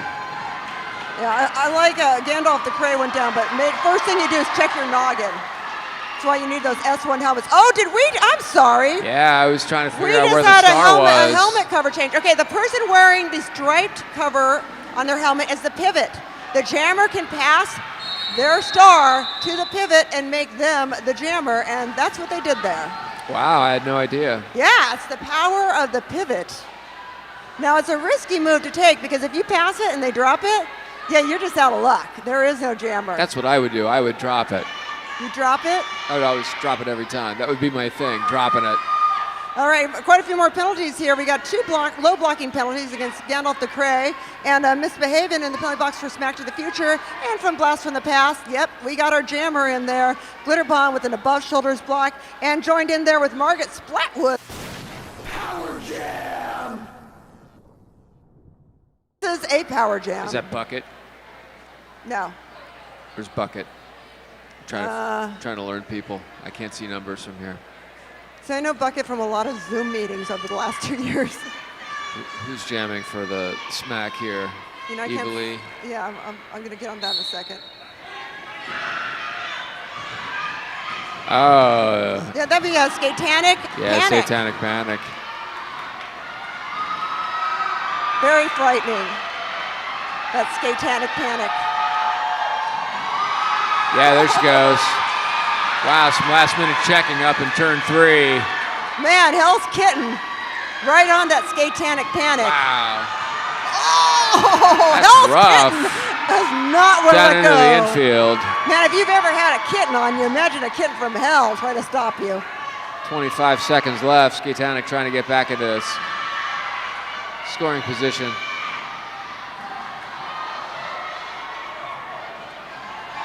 Yeah, I like Gandalf the Cray went down, but first thing you do is check your noggin. That's why you need those S1 helmets. Oh, I'm sorry. Yeah, I was trying to figure out We where just the had star was. a helmet cover change. Okay, the person wearing the striped cover on their helmet is the pivot. The jammer can pass their star to the pivot and make them the jammer, and that's what they did there. Wow, I had no idea. Yeah, it's the power of the pivot. Now, it's a risky move to take because if you pass it and they drop it, yeah, you're just out of luck. There is no jammer. That's what I would do. I would drop it. You drop it? I would always drop it every time. That would be my thing, dropping it. All right, quite a few more penalties here. We got 2 low blocking penalties against Gandalf the Cray and misbehaving in the penalty box for Smack to the Future and from Blast from the Past. Yep, we got our jammer in there. Glitter Bomb with an above shoulders block and joined in there with Margaret Splatwood. Power Jam! This is a power jam. Is that Bucket? No. Where's Bucket? I'm trying to learn people. I can't see numbers from here. So I know Bucket from a lot of Zoom meetings over the last 2 years. Who's jamming for the Smack here? You know, Evilly. Yeah, I'm going to get on that in a second. Oh. Yeah, that'd be a Satanic Yeah, Panic. Satanic Panic. Very frightening. That Satanic Panic. Yeah, there she goes. Wow, some last minute checking up in turn 3. Man, Hell's Kitten. Right on that Satanic Panic. Wow. Oh, That's Hell's rough. Kitten does not want to Down let into go. the infield. Man, if you've ever had a kitten on you, imagine a kitten from hell trying to stop you. 25 seconds left. Satanic trying to get back into scoring position.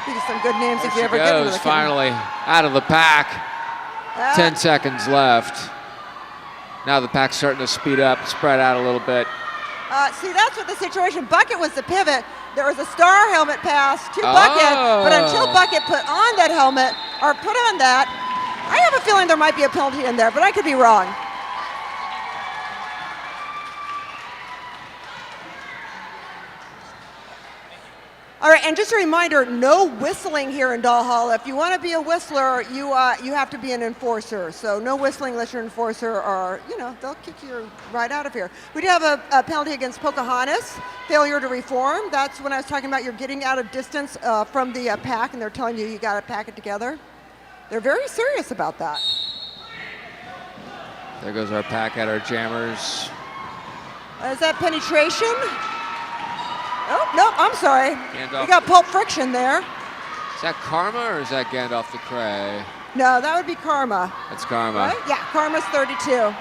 These are some good names There if you she ever get into goes, the kitten. finally out of the pack. 10 seconds left. Now the pack's starting to speed up, spread out a little bit. See, that's what the situation. Bucket was the pivot. There was a star helmet pass to Bucket, but until Bucket put on that helmet, or put on that, I have a feeling there might be a penalty in there, but I could be wrong. All right, and just a reminder, no whistling here in Doll Hall. If you want to be a whistler, you have to be an enforcer. So no whistling unless you're an enforcer, or, you know, they'll kick you right out of here. We do have a penalty against Pocahontas, failure to reform. That's when I was talking about you're getting out of distance from the pack, and they're telling you you got to pack it together. They're very serious about that. There goes our pack at our jammers. Is that penetration? Oh, no, I'm sorry. Gandalf. We got Pulp Friction there. Is that Karma or is that Gandalf the Cray? No, that would be Karma. That's Karma. Right? Yeah, Karma's 32.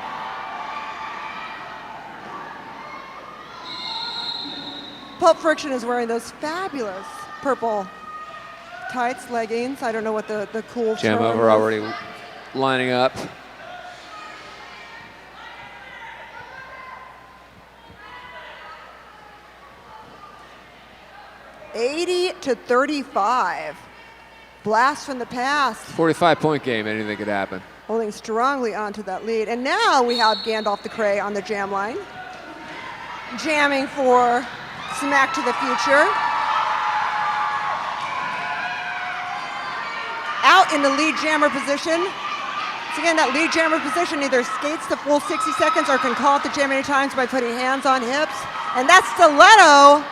Pulp Friction is wearing those fabulous purple tights, leggings. I don't know what the cool Jam term over is. already lining up. $80-35. Blast from the past. 45-point game, anything could happen. Holding strongly onto that lead. And now we have Gandalf the Cray on the jam line. Jamming for Smack to the Future. Out in the lead jammer position. So again, that lead jammer position either skates the full 60 seconds or can call it the jam many times by putting hands on hips. And that's Stiletto.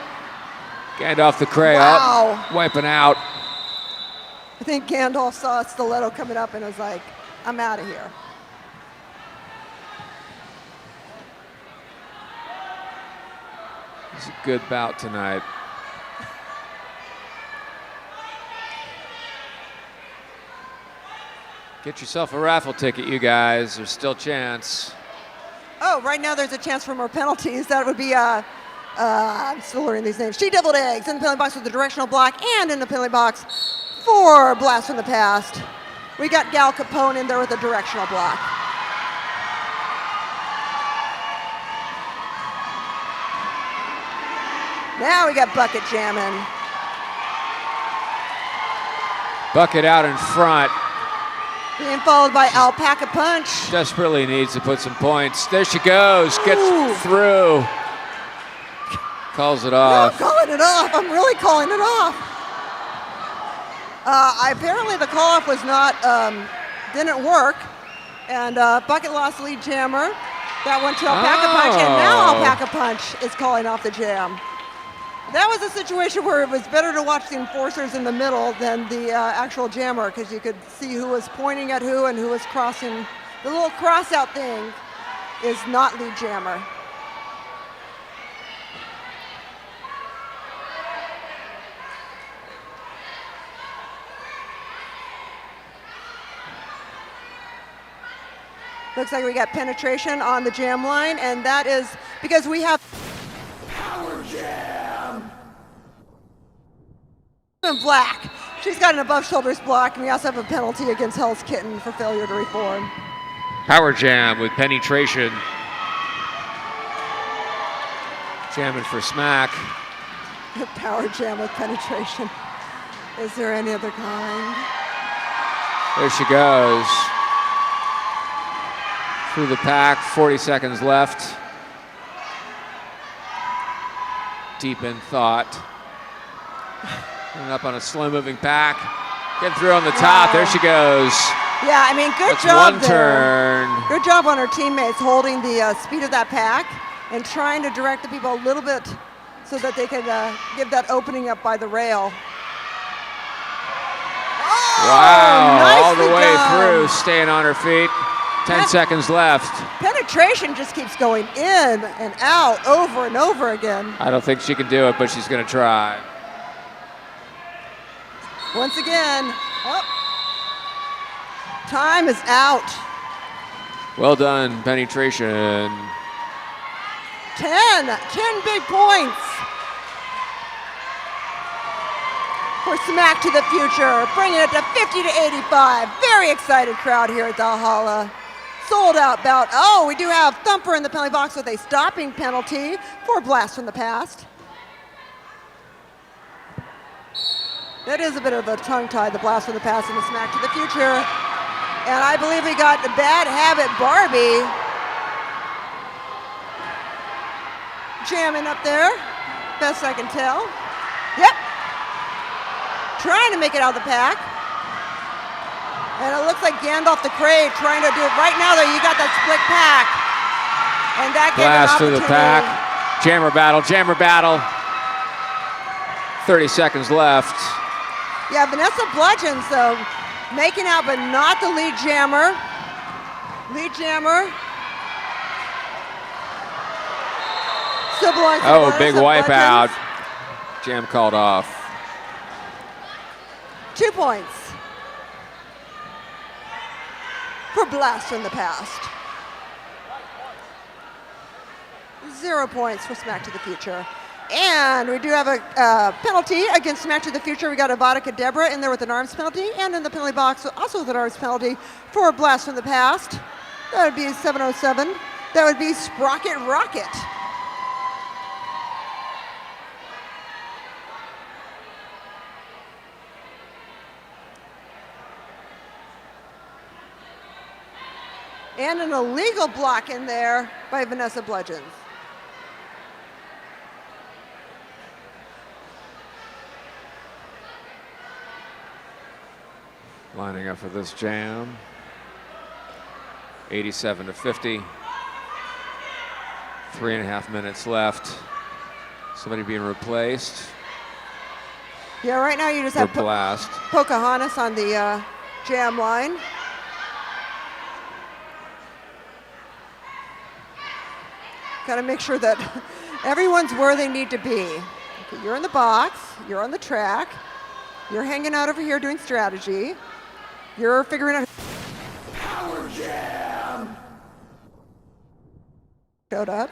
Gandalf the Cray Wow. up, wiping out. I think Gandalf saw Stiletto coming up and was like, I'm out of here. It's a good bout tonight. Get yourself a raffle ticket, you guys. There's still a chance. Oh, right now there's a chance for more penalties. That would be, I'm still learning these names. She Deviled Eggs in the penalty box with the directional block and in the penalty box for Blast from the Past. We got Gal Capone in there with a directional block. Now we got Bucket jamming. Bucket out in front. Being followed by Alpaca Punch. Desperately needs to put some points. There she goes. Gets Ooh. through. Calls it No, off. I'm calling it off. I'm really calling it off. Apparently the call-off was not, didn't work. And Bucket lost lead jammer. That went to Alpaca Punch, and now Alpaca Punch is calling off the jam. That was a situation where it was better to watch the enforcers in the middle than the actual jammer, because you could see who was pointing at who and who was crossing. The little cross-out thing is not lead jammer. Looks like we got penetration on the jam line, and that is because we have Power Jam. in black. She's got an above shoulders block, and we also have a penalty against Hell's Kitten for failure to reform. Power jam with penetration. Jamming for smack. Power jam with penetration. Is there any other kind? There she goes. Through the pack, 40 seconds left. Deep in thought. Coming up on a slow-moving pack. Getting through on the top. There she goes. Yeah, I mean, good That's job one there. turn. Good job on her teammates holding the speed of that pack and trying to direct the people a little bit so that they could give that opening up by the rail. Oh, Wow, all the nicely way done. through, staying on her feet. 10 seconds left. Penetration just keeps going in and out over and over again. I don't think she can do it, but she's gonna try. Once again, oh, time is out. Well done, penetration. 10 big points for Smack to the Future, bringing it to 50 to 85. Very excited crowd here at Valhalla. Sold out bout. Oh, we do have Thumper in the penalty box with a stopping penalty for Blast from the Past. That is a bit of a tongue tie, the Blast from the Past and the Smack to the Future. And I believe we got the Bad Habit Barbie jamming up there, best I can tell. Yep. Trying to make it out of the pack. And it looks like Gandalf the Crate trying to do it right now, though. You got that split pack. And that gave Blast an through the opportunity. pack. Jammer battle, jammer battle. 30 seconds left. Yeah, Vanessa Bludgeons, though, making out, but not the lead jammer. Lead jammer. Still belongs to Oh, Vanessa big Bludgeons. wipeout. Jam called off. 2 points for Blast from the Past. 0 points for Smack to the Future. And we do have a penalty against Smack to the Future. We got a Vodka Deborah in there with an arms penalty, and in the penalty box also with an arms penalty for Blast from the Past. That would be 707. That would be Sprocket Rocket. And an illegal block in there by Vanessa Bludgeons. Lining up for this jam. 87 to 50. 3.5 minutes left. Somebody being replaced. Yeah, right now you just For have Blast. Pocahontas on the jam line. Got to make sure that everyone's where they need to be. Okay, you're in the box, you're on the track, you're hanging out over here doing strategy, you're figuring out Power Jam. who showed up.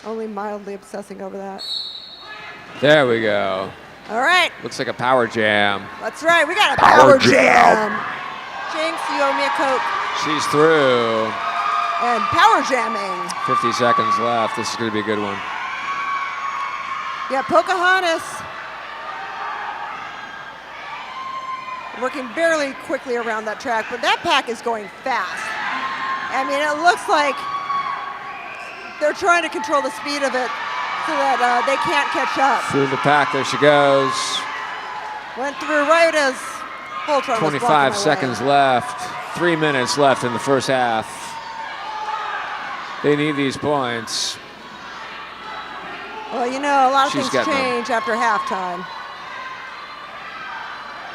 Only mildly obsessing over that. There we go. All right, Looks like a power jam. that's right, we got a power jam. Jinx, you owe me a Coke. She's through. And power jamming. 50 seconds left. This is going to be a good one. Yeah, Pocahontas working barely quickly around that track, but that pack is going fast. I mean, it looks like they're trying to control the speed of it so that they can't catch up. Through the pack. There she goes. Went through right as Voltron was blocking 25 my seconds way. left. 3 minutes left in the first half. They need these points. Well, you know, a lot of She's things getting them. change after halftime.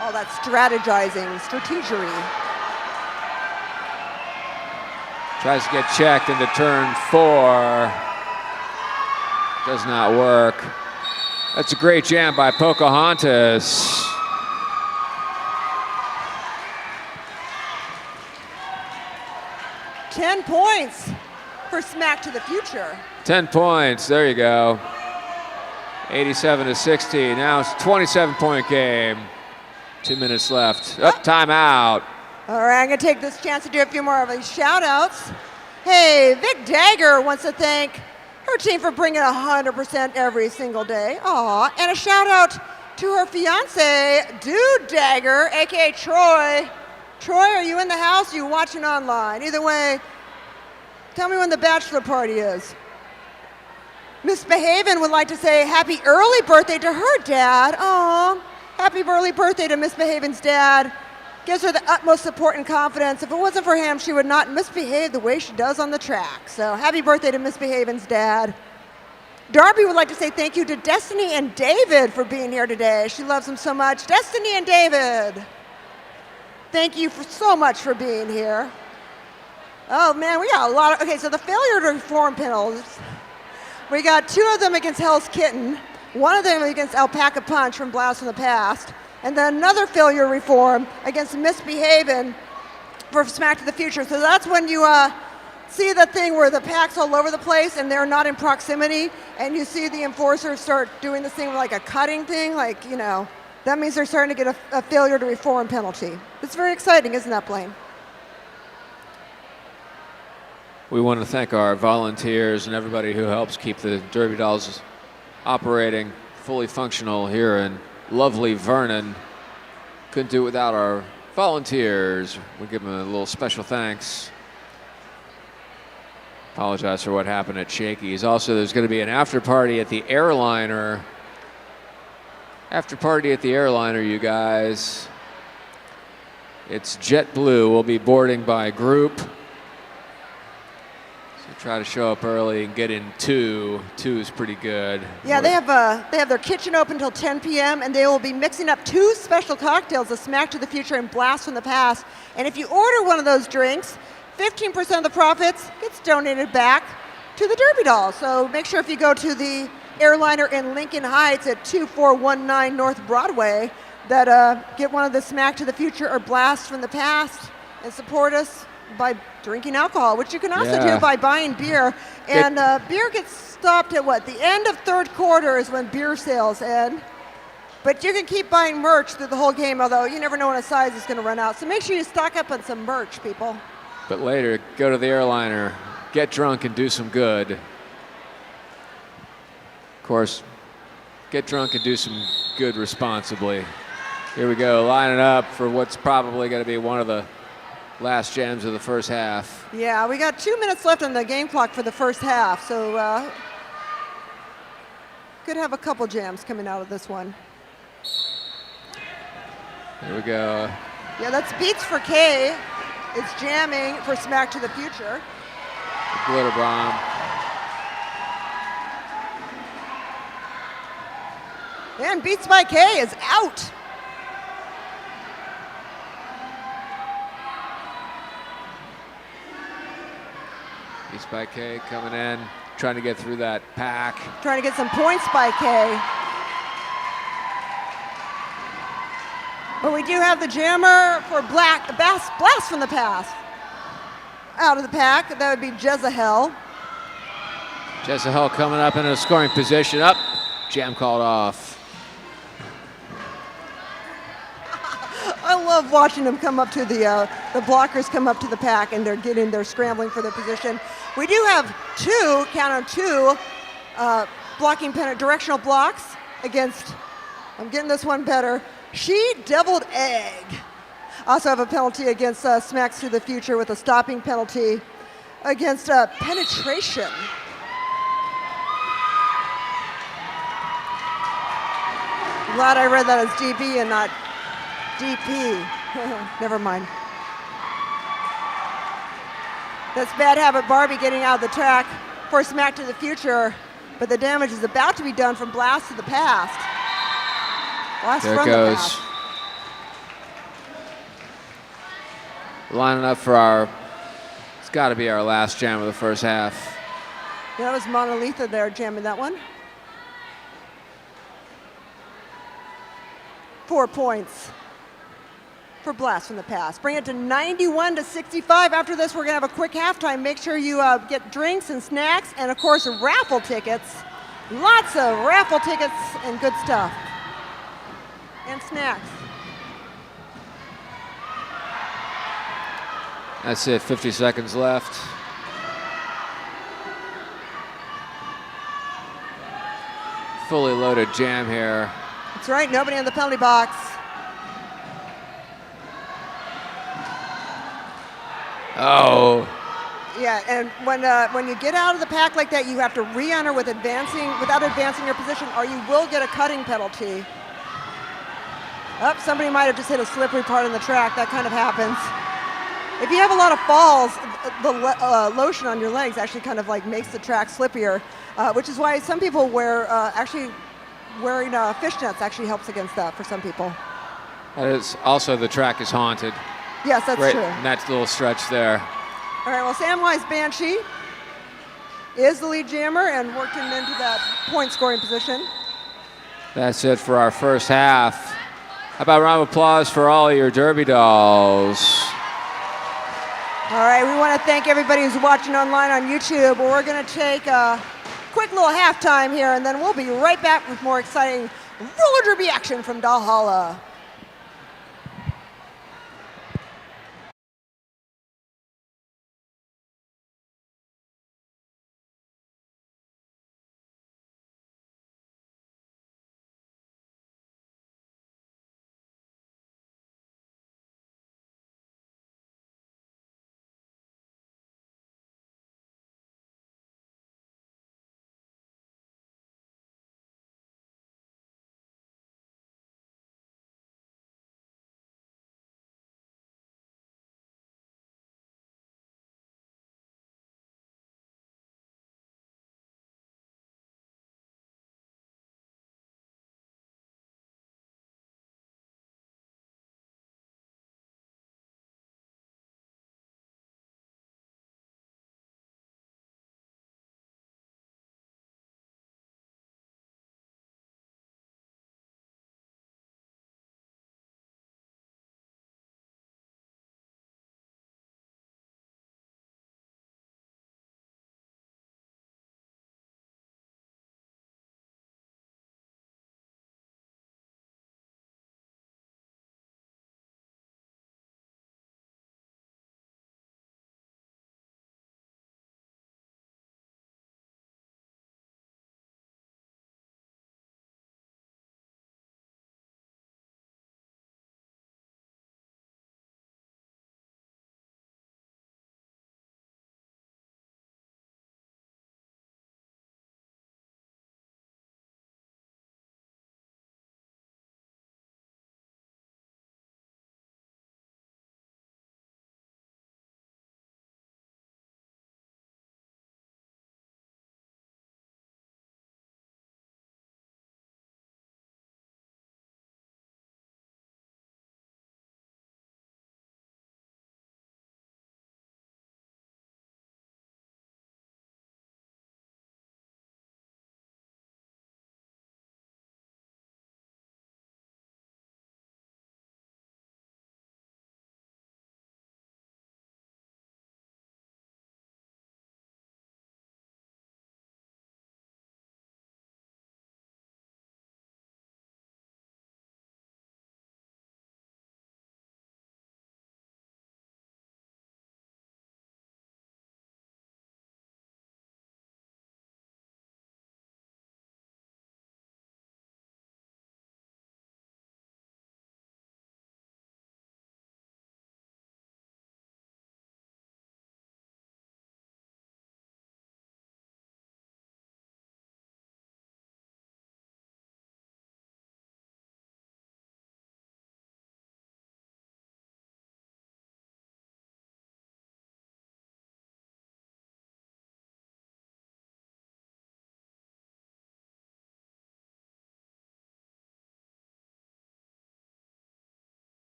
All that strategizing, strategery. Tries to get checked into turn 4. Does not work. That's a great jam by Pocahontas. 10 points for Smack to the Future. 10 points. There you go. 87-60. Now it's a 27-point game. 2 minutes left. Timeout. All right, I'm going to take this chance to do a few more of these shout-outs. Hey, Vic Dagger wants to thank her team for bringing 100% every single day. Aw, and a shout-out to her fiance, Dude Dagger, a.k.a. Troy. Troy, are you in the house or are you watching online? Either way, tell me when the bachelor party is. Miss Behaven would like to say happy early birthday to her dad. Aw, happy early birthday to Miss Behaven's dad. Gives her the utmost support and confidence. If it wasn't for him, she would not misbehave the way she does on the track. So happy birthday to Miss Behaven's dad. Darby would like to say thank you to Destiny and David for being here today. She loves them so much. Destiny and David, thank you so much for being here. Oh man, we got a lot of, okay, so the failure to reform penalties. We got 2 of them against Hell's Kitten, 1 of them against Alpaca Punch from Blast from the Past, and then another failure reform against Misbehavin' for Smack to the Future. So that's when you see the thing where the pack's all over the place and they're not in proximity, and you see the enforcers start doing this thing with like a cutting thing, like, you know, that means they're starting to get a failure to reform penalty. It's very exciting, isn't that, Blaine? We want to thank our volunteers and everybody who helps keep the Derby Dolls operating fully functional here in lovely Vernon. Couldn't do it without our volunteers. We'll give them a little special thanks. Apologize for what happened at Shakey's. Also, there's going to be an after party at the Airliner. After party at the Airliner, you guys. It's JetBlue. We'll be boarding by group. Try to show up early and get in 2. 2 is pretty good. Yeah, they have their kitchen open until 10 p.m. and they will be mixing up 2 special cocktails, a Smack to the Future and Blast from the Past. And if you order one of those drinks, 15% of the profits gets donated back to the Derby Dolls. So make sure if you go to the Airliner in Lincoln Heights at 2419 North Broadway that get one of the Smack to the Future or Blast from the Past and support us by drinking alcohol, which you can also do by buying beer. And beer gets stopped at what? The end of 3rd quarter is when beer sales end. But you can keep buying merch through the whole game, although you never know when a size is going to run out. So make sure you stock up on some merch, people. But later, go to the Airliner, get drunk and do some good. Of course, get drunk and do some good responsibly. Here we go, lining up for what's probably going to be one of the last jams of the first half. Yeah, we got 2 minutes left on the game clock for the first half, so could have a couple jams coming out of this one. Here we go. Yeah, that's Beats for K. It's jamming for Smack to the Future. The glitter bomb. And Beats by K is out. Beats by K coming in, trying to get through that pack. Trying to get some points by K. But we do have the jammer for Blast from the Past. Out of the pack, that would be Jezahel. Jezahel coming up in a scoring position. Up, jam called off. I love watching them come up to the blockers come up to the pack and they're scrambling for their position. We do have 2, count on 2, blocking directional blocks against, I'm getting this one better, She Deviled Egg. Also have a penalty against Smacks to the Future with a stopping penalty against Penetration. Glad I read that as DB and not DP. Never mind. That's Bad Habit Barbie getting out of the track for Smack to the Future, but the damage is about to be done from Blast to the Past. Blast there from it goes. The past. Lining up for it's got to be our last jam of the first half. Yeah, that was Monolitha there jamming that one. 4 points. for Blast from the Past. Bring it to 91 to 65. After this, we're going to have a quick halftime. Make sure you get drinks and snacks and, of course, raffle tickets. Lots of raffle tickets and good stuff. And snacks. That's it, 50 seconds left. Fully loaded jam here. That's right, nobody in the penalty box. Oh, Yeah, and when you get out of the pack like that, you have to re-enter without advancing your position, or you will get a cutting penalty. Oh, somebody might have just hit a slippery part in the track. That kind of happens. If you have a lot of falls, the lotion on your legs actually kind of like makes the track slippier, which is why some people wear wearing fishnets actually helps against that for some people. that is also the track is haunted. Yes, that's Right true. in that little stretch there. All right, well, Samwise Banshee is the lead jammer and worked him into that point scoring position. That's it for our first half. How about a round of applause for all your Derby dolls? All right, we want to thank everybody who's watching online on YouTube. We're going to take a quick little halftime here, and then we'll be right back with more exciting roller derby action from Valhalla.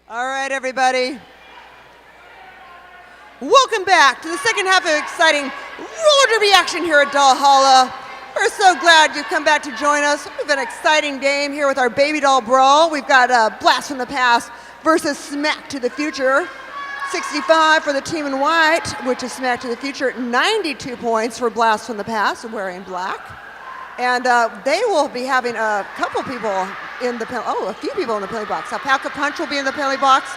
All right, everybody. Welcome back to the second half of exciting roller derby action here at Dollhalla. We're so glad you've come back to join us. We've got an exciting game here with our baby doll brawl. We've got Blast from the Past versus Smack to the Future. 65 for the team in white, which is Smack to the Future. 92 points for Blast from the Past, wearing black. And they will be having a couple people in the a few people in the penalty box. Alpaca Punch will be in the penalty box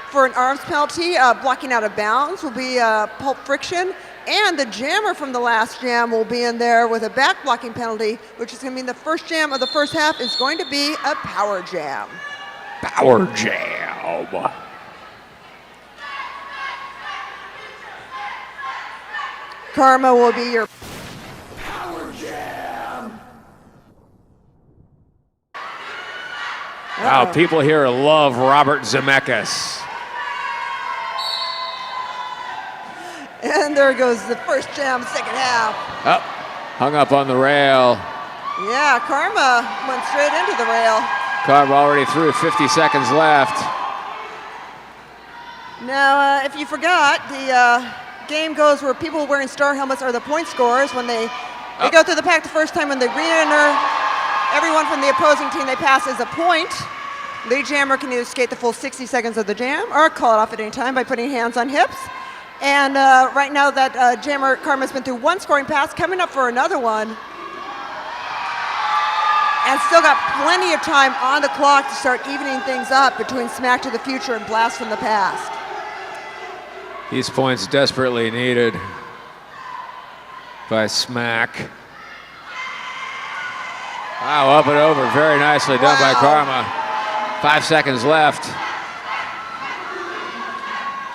for an arms penalty. Blocking out of bounds will be Pulp Friction. And the jammer from the last jam will be in there with a back blocking penalty, which is going to mean the first jam of the first half is going to be a power jam. Power jam. Karma will be your Power jam. Wow, people here love Robert Zemeckis. And there goes the first jam, second half. Up, hung up on the rail. Yeah, Karma went straight into the rail. Karma already through, 50 seconds left. Now, if you forgot, the game goes where people wearing star helmets are the point scorers. When they go through the pack the first time, when they re-enter, everyone from the opposing team they pass is a point. Lead jammer can either skate the full 60 seconds of the jam or call it off at any time by putting hands on hips. And right now that jammer Karma's been through one scoring pass, coming up for another one. And still got plenty of time on the clock to start evening things up between Smack to the Future and Blast from the Past. These points desperately needed by Smack. Wow, up and over, very nicely done by Karma. 5 seconds left.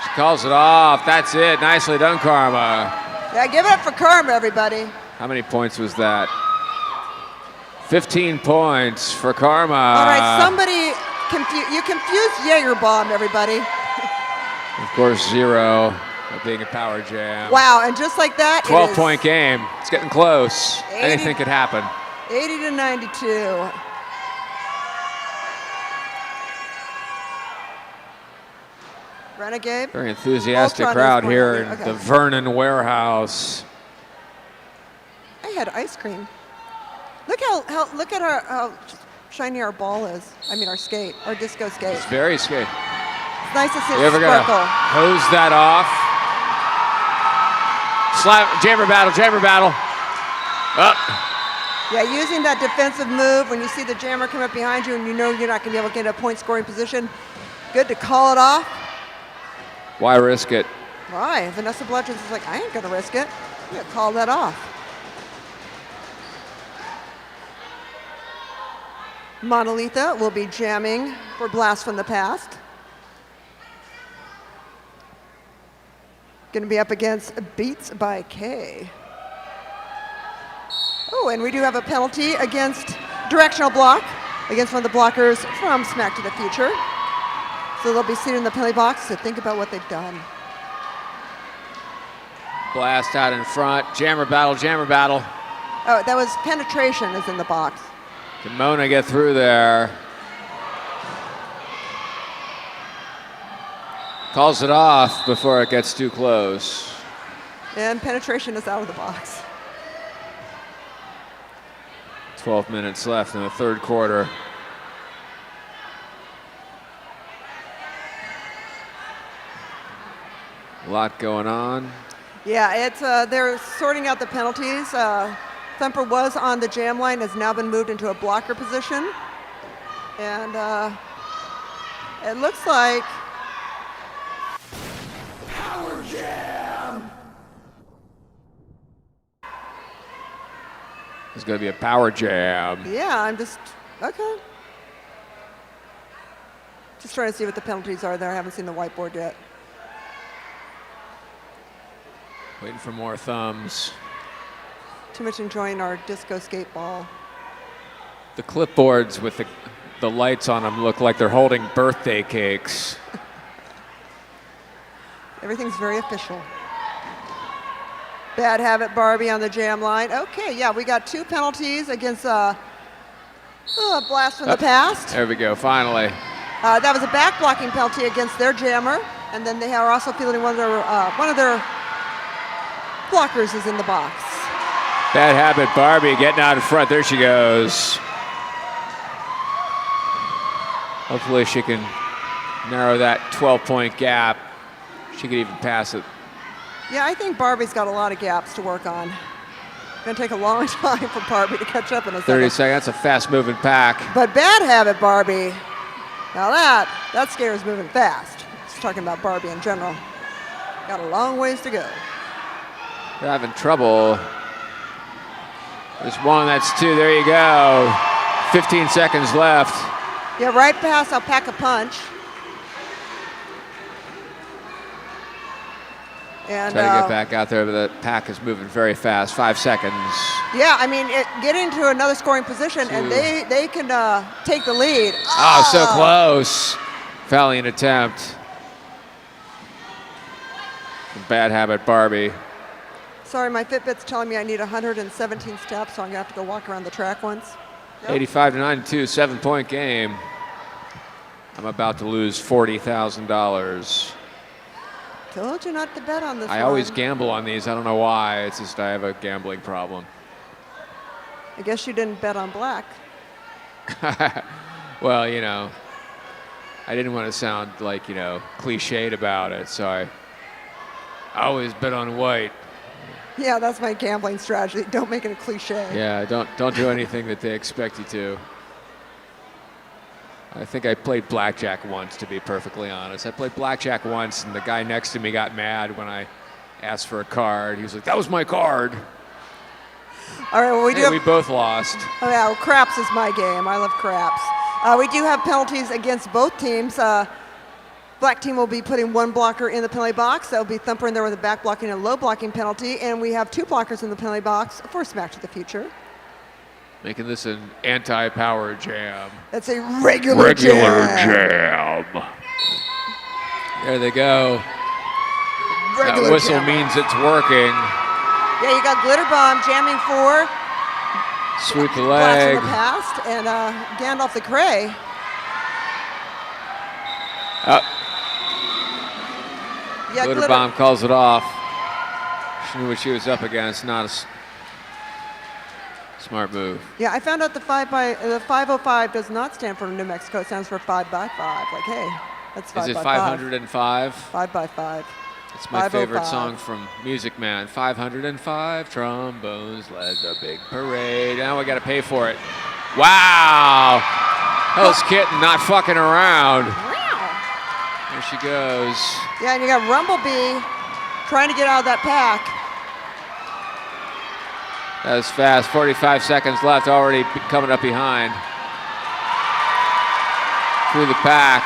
She calls it off, that's it, nicely done, Karma. Yeah, give it up for Karma, everybody. How many points was that? 15 points for Karma. All right, somebody, you confused Jaeger Bomb, everybody. Of course, 0, that being a power jam. Wow, and just like that, 12-point game. It's getting close. 80 Anything could happen. 80 to 92. Renegade. Very enthusiastic Voltron crowd is here in okay. the Vernon warehouse. I had ice cream. Look at how shiny our ball is. I mean our skate, our disco skate. It's very scary. It's nice to see You it ever gotta sparkle. hose that off? Jammer battle. Up. Yeah, using that defensive move when you see the jammer come up behind you and you know you're not going to be able to get a point scoring position. Good to call it off. Why risk it? Why? Vanessa Bludgeons is like, I ain't going to risk it. I'm going to call that off. Monolitha will be jamming for Blast from the Past. Going to be up against Beats by K. Oh, and we do have a penalty against directional block against one of the blockers from Smack to the Future. So they'll be sitting in the penalty box to think about what they've done. Blast out in front. Jammer battle. Oh, that was penetration is in the box. Can Mona get through there? Calls it off before it gets too close. And penetration is out of the box. 12 minutes left in the third quarter. A lot going on. Yeah, it's they're sorting out the penalties. Thumper was on the jam line, has now been moved into a blocker position. And it looks like Power jam. It's going to be a power jam. yeah, I'm just, okay. Just trying to see what the penalties are there. I haven't seen the whiteboard yet. Waiting for more thumbs. Too much enjoying our disco skate ball. The clipboards with the lights on them look like they're holding birthday cakes. Everything's very official. Bad Habit Barbie on the jam line. Okay, yeah, we got 2 penalties against Blast from the Past. There we go, finally. That was a back blocking penalty against their jammer, and then they are also fielding one of their blockers is in the box. Bad habit, Barbie getting out in front. There she goes. Hopefully she can narrow that 12-point gap. She could even pass it. Yeah, I think Barbie's got a lot of gaps to work on. Gonna take a long time for Barbie to catch up in a 30 second. seconds, that's a fast-moving pack. But bad habit, Barbie. Now that skater's moving fast. Just talking about Barbie in general. Got a long ways to go. They're having trouble. There's one, that's two, there you go. 15 seconds left. Yeah, right past Pack-a-Punch. And, Try to get back out there, but the pack is moving very fast. 5 seconds. Yeah, I mean, getting to another scoring position, and they can take the lead. Oh, so close. Valiant attempt. Bad habit, Barbie. Sorry, my Fitbit's telling me I need 117 steps, so I'm gonna have to go walk around the track once. Yep. 85-92, 7-point game. I'm about to lose $40,000. Told you not to bet on this I one. always gamble on these. I don't know why. It's just I have a gambling problem. I guess you didn't bet on black. Well, you know, I didn't want to sound like, you know, cliched about it, so I always bet on white. Yeah, that's my gambling strategy. Don't make it a cliche. Yeah, don't do anything that they expect you to. I think I played blackjack once, to be perfectly honest. I played blackjack once, and the guy next to me got mad when I asked for a card. He was like, "That was my card." All right, well, We both lost. Oh, yeah, well, craps is my game. I love craps. We do have penalties against both teams. Black team will be putting one blocker in the penalty box. That'll be Thumper in there with a back blocking and low blocking penalty. And we have two blockers in the penalty box for Smack to the Future. Making this an anti-power jam. That's a regular jam. There they go. Regular That whistle jam. means it's working. Yeah, you got Glitter Bomb jamming for Sweep the Blast leg. from the Past and Gandalf the Cray. Yeah, Glitter Bomb calls it off. She knew what she was up against. Not a smart move. Yeah, I found out the 505 does not stand for New Mexico. It stands for 5 by 5. Like, hey, that's 5 Is it by 505? 5 by 5. It's my favorite 505. song from Music Man. 505 trombones led the big parade. Now we got to pay for it. Wow! Hell's Kitten not fucking around. There she goes. Yeah, and you got Rumblebee trying to get out of that pack. That was fast. 45 seconds left. Already coming up behind. Through the pack.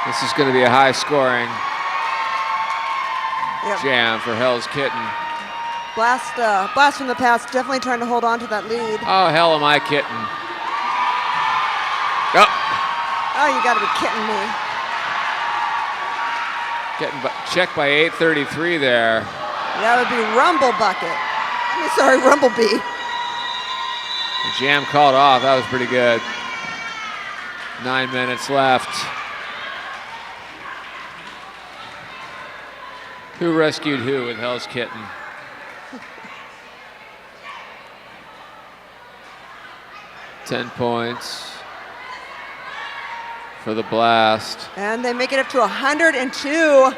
This is going to be a high scoring jam for Hell's Kitten. Blast from the Past, definitely trying to hold on to that lead. Oh, hell am I kitten. Oh. Oh, you gotta be kidding me. Getting checked by 8:33 there. That would be Rumble Bucket. Sorry, Rumblebee. The jam called off. That was pretty good. 9 minutes left. Who rescued who with Hell's Kitten? $10 points for the Blast. And they make it up to 102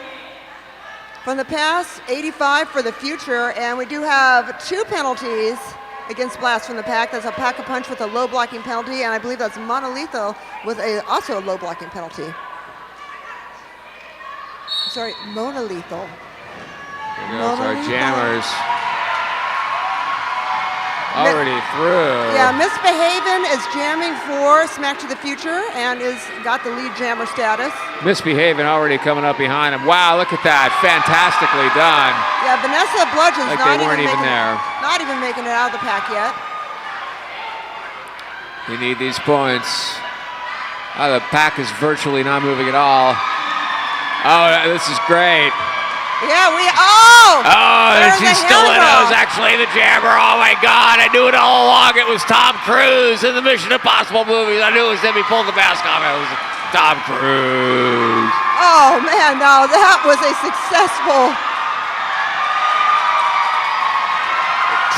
from the past, 85 for the future. And we do have two penalties against Blast from the Pack. That's a Pack-a-Punch with a low blocking penalty, and I believe that's Monolethal with also a low blocking penalty. Sorry, Monolethal. There goes our jammers. Already through. Yeah, Misbehavin' is jamming for Smack to the Future and got the lead jammer status. Misbehaving already coming up behind him. Wow, look at that. Fantastically done. Yeah, Vanessa Bludgeon's Like not they weren't even there. Not even making it out of the pack yet. We need these points. Oh, the pack is virtually not moving at all. Oh, this is great. Yeah, Oh, there's she's the still in. It handball. was actually the jabber. Oh my God! I knew it all along. It was Tom Cruise in the Mission Impossible movies. I knew it was him. He pulled the mask off. It was Tom Cruise. Oh man, no, that was a successful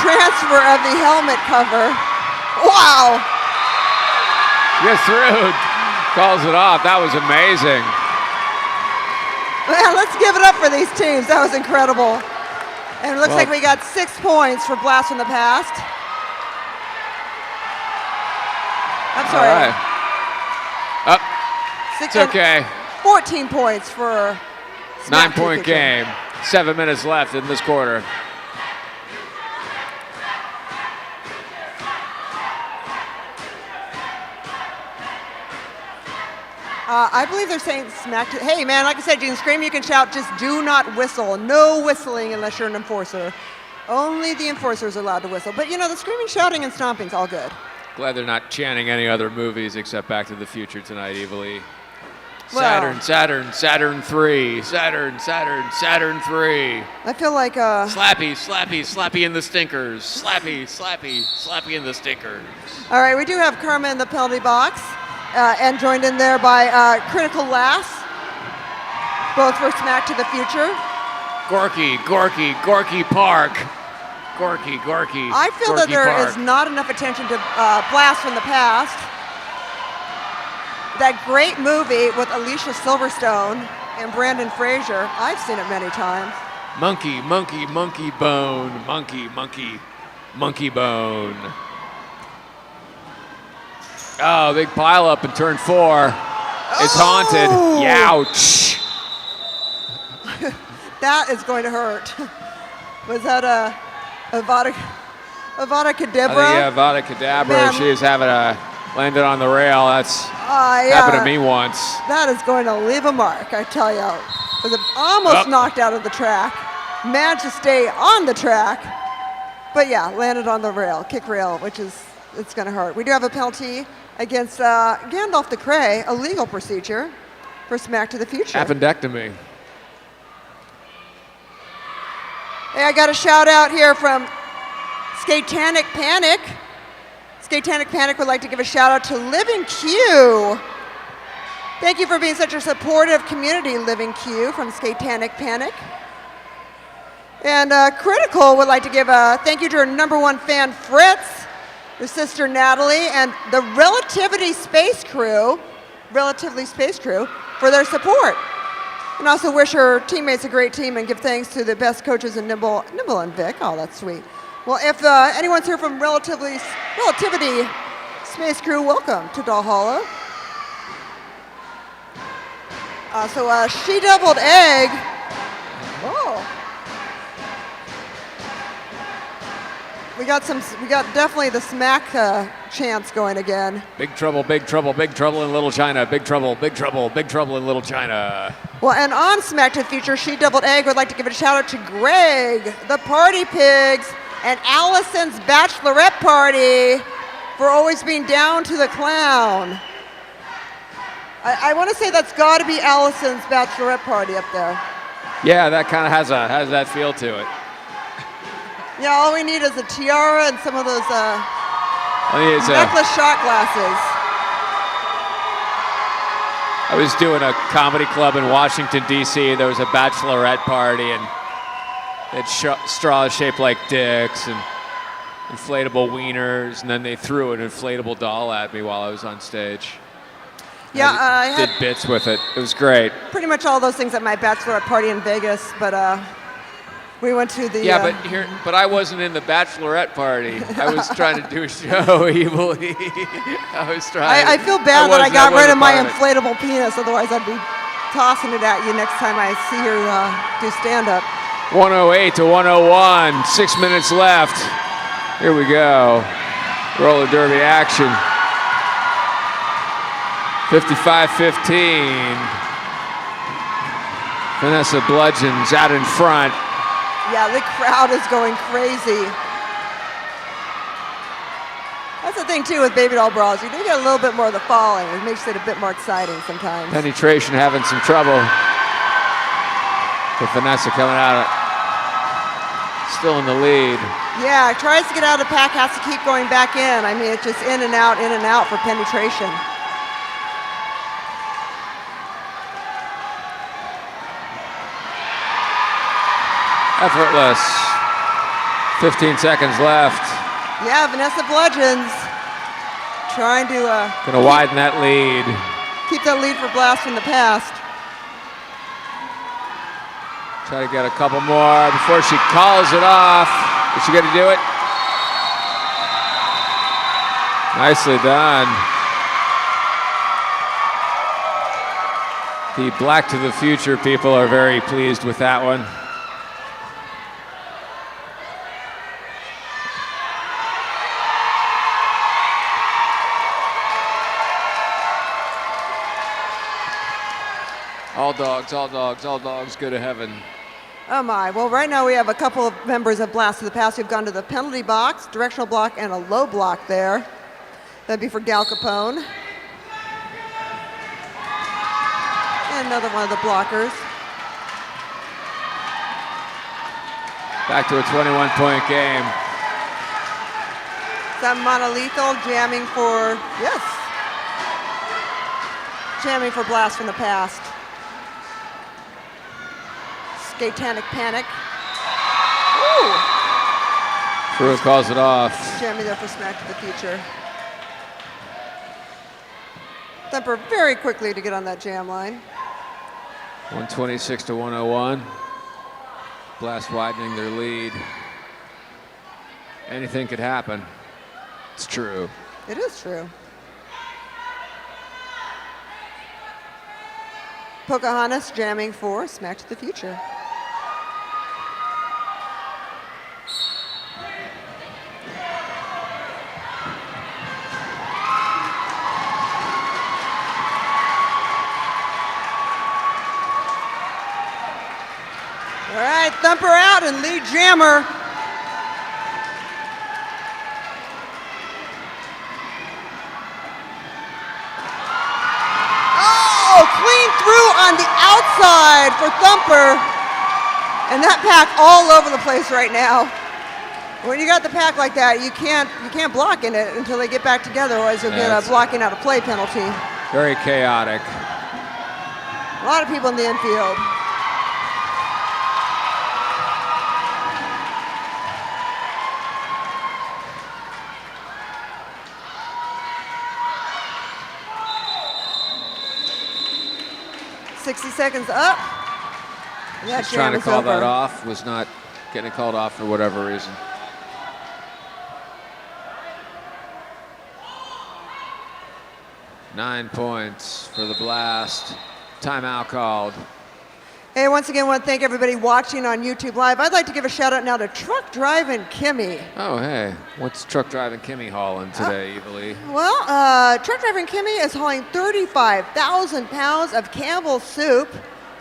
transfer of the helmet cover. Wow. Gets through, calls it off. That was amazing. Man, let's give it up for these teams. That was incredible. And it looks like we got 6 points for Blast from the Past. I'm sorry. All right. Up. Six It's okay. 14 points for 9-point game. 7 minutes left in this quarter. I believe they're saying smack. Hey, man, like I said, you can scream, you can shout, just do not whistle. No whistling unless you're an enforcer. Only the enforcers are allowed to whistle. But, you know, the screaming, shouting, and stomping's all good. Glad they're not chanting any other movies except Back to the Future tonight, evilly. Well, Saturn 3. Saturn 3. I feel like... Slappy in the stinkers. Slappy in the stinkers. All right, we do have Karma in the penalty box. And joined in there by Critical Lass, both for Smack to the Future. Gorky Park. Gorky. I feel that there is not enough attention to Blast from the Past. That great movie with Alicia Silverstone and Brandon Fraser. I've seen it many times. Monkey bone. Oh, big pile up in turn 4. It's haunted. Youch. That is going to hurt. Was that Avada Kedavra? Yeah, Avada Kedavra. Man. She's having landed on the rail. That's happened to me once. That is going to leave a mark, I tell you. Was almost knocked out of the track. Managed to stay on the track. But yeah, landed on the rail, kick rail, which is, it's going to hurt. We do have a penalty against Gandalf the Cray, a legal procedure for Smack to the Future. Appendectomy. Hey, I got a shout out here from Skatanic Panic. Skatanic Panic would like to give a shout out to Living Q. Thank you for being such a supportive community, Living Q from Skatanic Panic. And Critical would like to give a thank you to her #1 fan, Fritz, her sister Natalie, and the Relatively Space Crew for their support. And also wish her teammates a great team and give thanks to the best coaches in Nimble and Vic. Oh, that's sweet. Well, if anyone's here from Relativity Space Crew, welcome to Doll Hollow. So She Doubled Egg. Oh. We got definitely the Smack chants going again. Big trouble in Little China. Big trouble in Little China. Well, and on Smack to the Future, She Doubled Egg would like to give a shout out to Greg, the Party Pigs, and Allison's bachelorette party for always being down to the clown. I want to say that's got to be Allison's bachelorette party up there. Yeah, that kind of has that feel to it. Yeah, all we need is a tiara and some of those necklace shot glasses. I was doing a comedy club in Washington, D.C. There was a bachelorette party, and they had straws shaped like dicks and inflatable wieners, and then they threw an inflatable doll at me while I was on stage. Yeah, I did bits with it. It was great. Pretty much all those things at my bachelorette party in Vegas, but we went to the... Yeah, but I wasn't in the bachelorette party. I was trying to do a show evilly. I feel bad that I got rid of my inflatable penis, otherwise I'd be tossing it at you next time I see her do stand-up. 108 to 101, 6 minutes left. Here we go. Roller derby action. 55-15. Vanessa Bludgeon's out in front. Yeah, the crowd is going crazy. That's the thing too with baby doll brawls. You do get a little bit more of the falling. It makes it a bit more exciting sometimes. Penetration having some trouble. But Vanessa coming out, still in the lead. Yeah, tries to get out of the pack, has to keep going back in. I mean, it's just in and out for penetration. Effortless. 15 seconds left. Yeah, Vanessa Bludgeons trying to Gonna widen that lead. keep that lead for Blast from the past. Try to get a couple more before she calls it off. Is she gonna do it? Nicely done. The Black to the Future people are very pleased with that one. All dogs, all dogs, all dogs go to heaven. Oh my, well right now we have a couple of members of Blast from the Past who've gone to the penalty box, directional block, and a low block there. That'd be for Gal Capone. And another one of the blockers. Back to a 21-point game. Is that Monolethal jamming for, yes. Jamming for Blast from the Past. Skatanic Panic. Ooh. Crew calls it off. Jamming there for Smack to the Future. Thumper very quickly to get on that jam line. 126 to 101. Blast widening their lead. Anything could happen. It's true. It is true. Pocahontas jamming for Smack to the Future. All right, Thumper out and lead jammer. Oh, clean through on the outside for Thumper. And that pack all over the place right now. When you got the pack like that, you can't block in it until they get back together, otherwise you'll get a blocking out of play penalty. Very chaotic. A lot of people in the infield. .60 seconds up. And that She's jam trying to is call over. that off. Was not getting it called off for whatever reason. Nine points for the Blast. Timeout called. Hey, once again, I want to thank everybody watching on YouTube Live. I'd like to give a shout out now to Truck Driving Kimmy. Oh, hey. What's Truck Driving Kimmy hauling today, Evilly? Well, Truck Driving Kimmy is hauling 35,000 pounds of Campbell's soup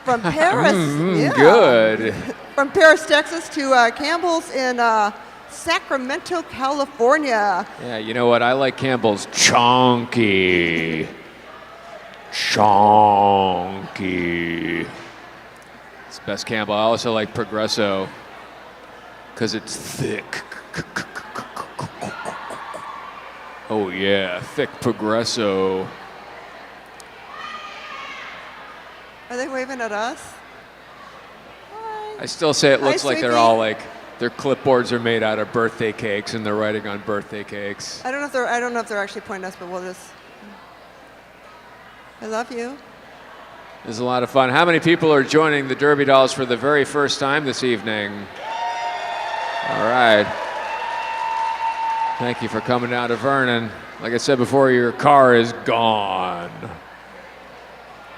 from Paris. Yeah. Good. From Paris, Texas to Campbell's in Sacramento, California. Yeah, you know what? I like Campbell's chonky. Chonky. It's best Campbell. I also like Progresso because it's thick. Oh yeah, thick Progresso. Are they waving at us? Hi. I still say it looks Hi, like they're sweetie. all like their clipboards are made out of birthday cakes and they're writing on birthday cakes. I don't know if they're actually pointing us, but we'll just. I love you. This is a lot of fun. How many people are joining the Derby Dolls for the very first time this evening? All right. Thank you for coming down to Vernon. Like I said before, your car is gone.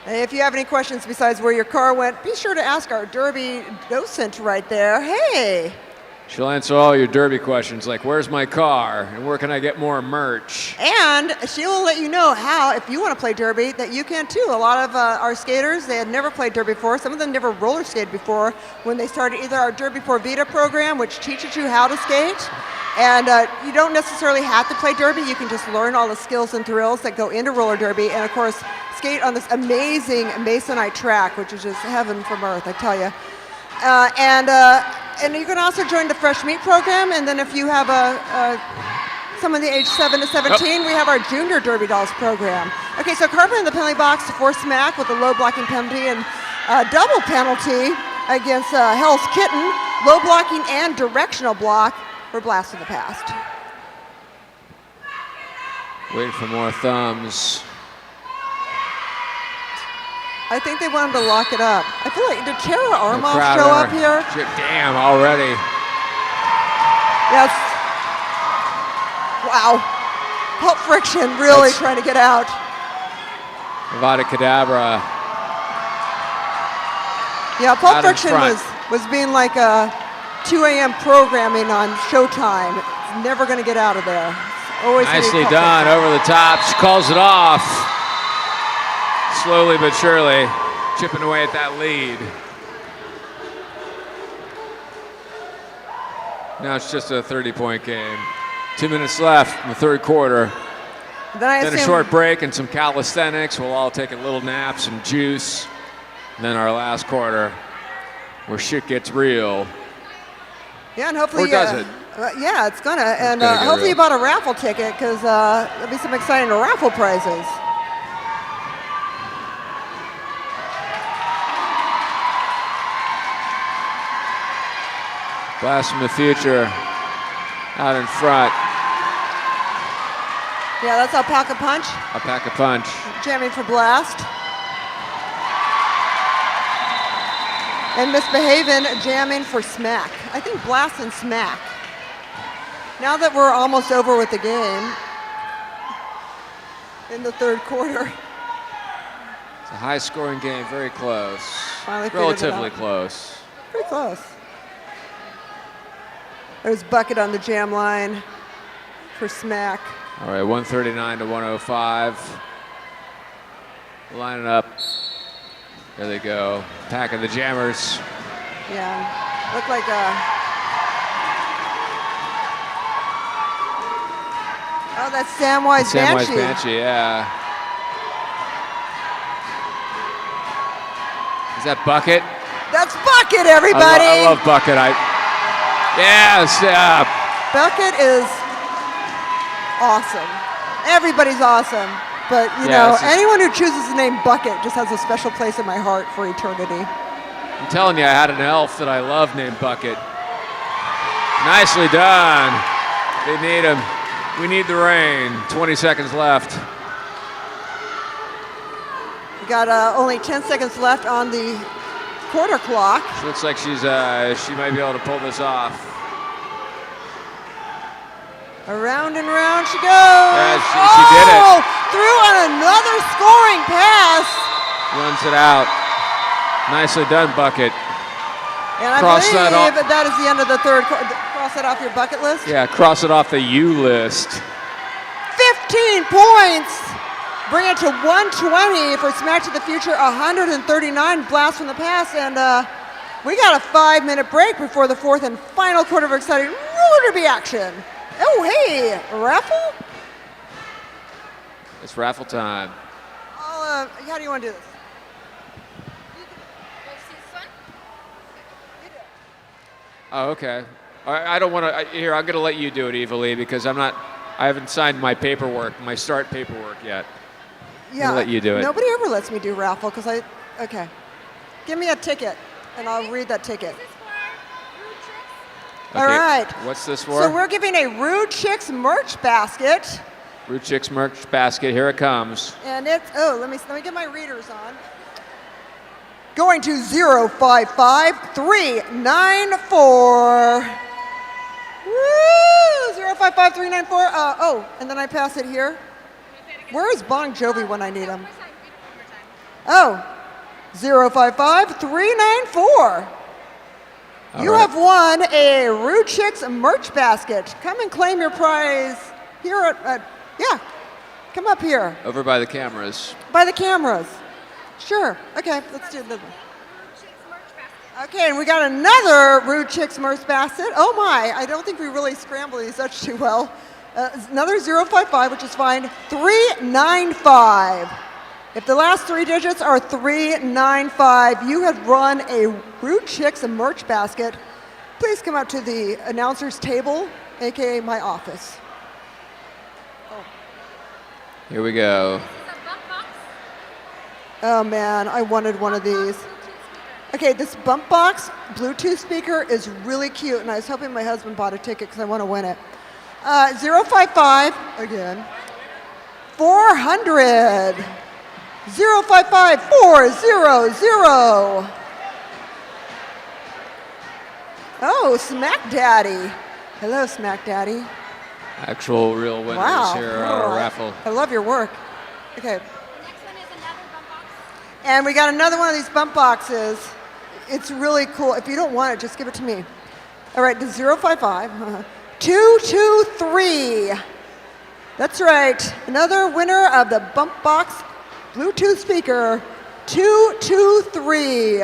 Hey, if you have any questions besides where your car went, be sure to ask our Derby docent right there. Hey. She'll answer all your Derby questions like, where's my car and where can I get more merch? And she will let you know how, if you want to play Derby, that you can too. A lot of our skaters, they had never played Derby before. Some of them never roller skated before when they started either our Derby Por Vida program, which teaches you how to skate. And you don't necessarily have to play Derby. You can just learn all the skills and thrills that go into roller derby. And of course, skate on this amazing Masonite track, which is just heaven from earth, I tell you. And you can also join the Fresh Meat program. And then if you have someone the age 7 to 17, we have our Junior Derby Dolls program. Okay, so Carver in the penalty box to force smack with a low blocking penalty and double penalty against Hell's Kitten, low blocking and directional block for Blast from the Past. Waiting for more thumbs. I think they wanted to lock it up. I feel like, did Tara Armoff Crowder. show up here? Damn, already. Yes. Wow. Pulp Friction really trying to get out. Avada Kedavra. Yeah, Pulp Out in Friction front. was being like a 2 a.m. programming on Showtime. It's never going to get out of there. It's always gonna be Nicely Pulp done, Friction. over the top. She calls it off. Slowly but surely, chipping away at that lead. Now it's just a 30-point game. 2 minutes left in the third quarter. Then A short break and some calisthenics. We'll all take a little nap, some juice. And then our last quarter, where shit gets real. Yeah, and hopefully, Or does it? Yeah, it's gonna, and gonna get hopefully you real. bought a raffle ticket because there'll be some exciting raffle prizes. Blast from the future, out in front. Yeah, that's Alpaca Punch, A pack a punch. jamming for Blast. And Misbehavin' jamming for Smack. I think Blast and Smack. Now that we're almost over with the game, in the third quarter. It's a high-scoring game, very close. Finally figured it Relatively out. close. Pretty close. There's Bucket on the jam line for Smack. All right, 139 to 105. Lining up. There they go. Pack of the Jammers. Yeah, look like a. Oh, that's Samwise Samwise Banshee. Banshee, yeah. Is that Bucket? That's Bucket, everybody. I love Bucket. Yes, yeah. Bucket is awesome. Everybody's awesome. But, you Yeah, know, it's just- anyone who chooses the name Bucket just has a special place in my heart for eternity. I'm telling you, I had an elf that I love named Bucket. Nicely done. They need him. We need the rain. 20 seconds left. We got only 10 seconds left on the quarter clock. She looks like she might be able to pull this off. Around and round she goes. Yeah, she did it. Oh, through on another scoring pass. Runs it out. Nicely done, Bucket. And I Cross believe that off. that is the end of the third quarter. Cross that off your bucket list. Yeah, cross it off the U list. 15 points. Bring it to 120 for Smack to the Future, 139 Blast from the Past. And we got a 5-minute break before the fourth and final quarter of exciting roller derby action. Oh, hey, raffle? It's raffle time. How do you want to do this? Oh, okay. I don't want to. Here, I'm going to let you do it, Eva Lee, because I haven't signed my paperwork, my start paperwork yet. Yeah, let you do it. Nobody ever lets me do raffle because okay. Give me a ticket and I'll read that ticket. All Okay, right. What's this for? So we're giving a Rude Chicks merch basket. Rude Chicks merch basket. Here it comes. And it's, let me get my readers on. Going to 055394. Woo! 055394. And then I pass it here. Where is Bon Jovi when I need him? Oh, 055394. You right. have won a Rude Chicks merch basket. Come and claim your prize here at come up here. Over by the cameras. By the cameras. Sure. Okay, let's do this. Okay, and we got another Rude Chicks merch basket. Oh my, I don't think we really scrambled these such too well. Another 055, which is fine. 395. If the last 3 digits are 395, you have run a Rude Chicks merch basket. Please come out to the announcer's table, aka my office. Here we go. Oh man, I wanted one of these. Okay, this bump box Bluetooth speaker is really cute, and I was hoping my husband bought a ticket because I want to win it. 055, again, 400. 055 400. Oh, Smack Daddy. Hello, Smack Daddy. Actual real winners Wow. here are our raffle. I love your work. Okay. Next one is another bump box. And we got another one of these bump boxes. It's really cool. If you don't want it, just give it to me. All right, the 055 223. That's right. Another winner of the bump box Bluetooth speaker 223.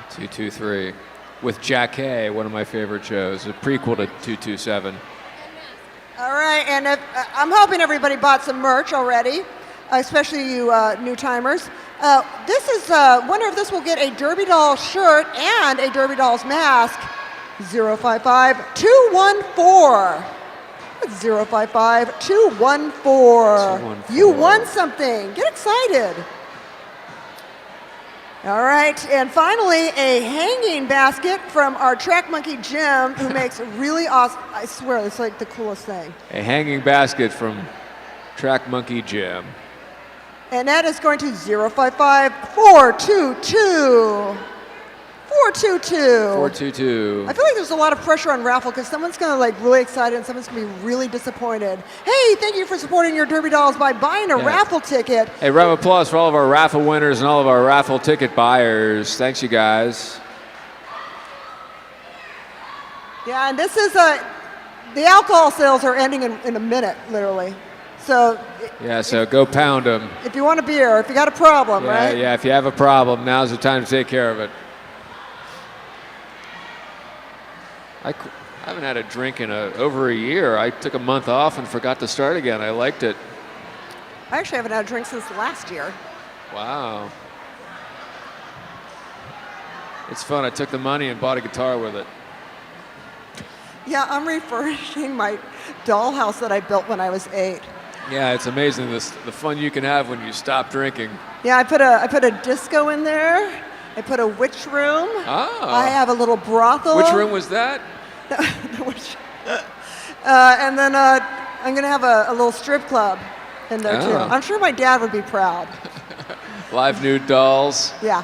223 with Jack A, one of my favorite shows, a prequel to 227. All right, and I'm hoping everybody bought some merch already, especially you new timers. This is winner of this will get a Derby Doll shirt and a Derby Dolls mask. 055 214. 055 214. You won something. Get excited. All right, and finally, a hanging basket from our Track Monkey Jim, who makes really awesome, I swear, it's like the coolest thing. A hanging basket from Track Monkey Jim. And that is going to 055 422. 422. 422. I feel like there's a lot of pressure on raffle because someone's going to like really excited and someone's going to be really disappointed. Hey, thank you for supporting your Derby Dolls by buying a raffle ticket. Hey, round of applause for all of our raffle winners and all of our raffle ticket buyers. Thanks, you guys. Yeah, and this is the alcohol sales are ending in a minute, literally. So Yeah, so go pound them. if you want a beer, if you got a problem, right? Yeah, if you have a problem, now's the time to take care of it. I haven't had a drink in over a year. I took a month off and forgot to start again. I liked it. I actually haven't had a drink since last year. Wow. It's fun. I took the money and bought a guitar with it. Yeah, I'm refurbishing my dollhouse that I built when I was 8. Yeah, it's amazing the fun you can have when you stop drinking. Yeah, I put a disco in there. I put a witch room. Oh. I have a little brothel. Which room was that? And then I'm going to have a little strip club in there too. Oh. I'm sure my dad would be proud. Live nude dolls. Yeah.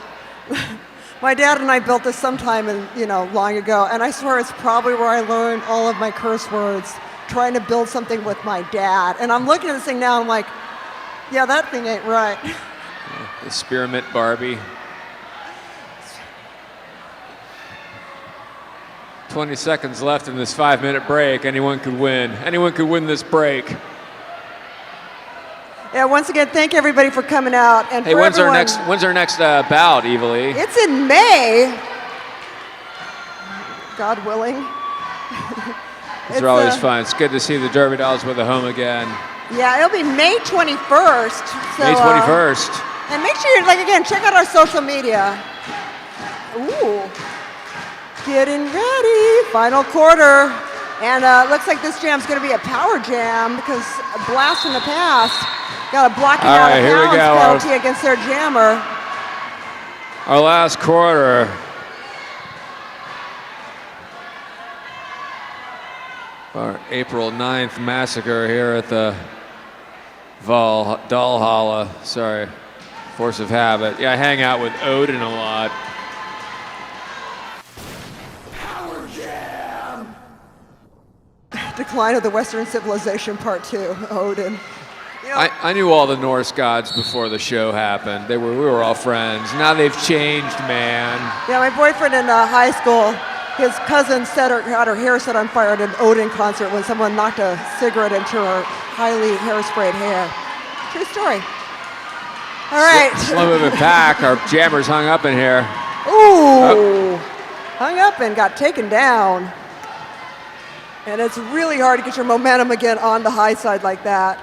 My dad and I built this sometime long ago, and I swear it's probably where I learned all of my curse words, trying to build something with my dad. And I'm looking at this thing now, and I'm like, yeah, that thing ain't right. The Spearmint Barbie. 20 seconds left in this 5-minute break. Anyone could win. Anyone could win this break. Yeah, once again, thank everybody for coming out. And Hey, for when's everyone, our next bout, Evilly? It's in May. God willing. These are always fun. It's good to see the Derby Dolls with a home again. Yeah, it'll be May 21st. So, May 21st. And make sure, again, check out our social media. Ooh. Getting ready. Final quarter. And looks like this jam's going to be a power jam because a blast from the past got a blocking All out right, of here we bounds go. penalty against their jammer. Our last quarter. Our April 9th massacre here at the Valhalla. Sorry, force of habit. Yeah, I hang out with Odin a lot. Power Jam! Decline of the Western Civilization Part 2, Odin. You know, I knew all the Norse gods before the show happened. We were all friends. Now they've changed, man. yeah, my boyfriend in high school, his cousin had her hair set on fire at an Odin concert when someone knocked a cigarette into her highly hairsprayed hair. True story. All right. Slow moving pack. Our jammers hung up in here. Ooh. Hung up and got taken down. And it's really hard to get your momentum again on the high side like that.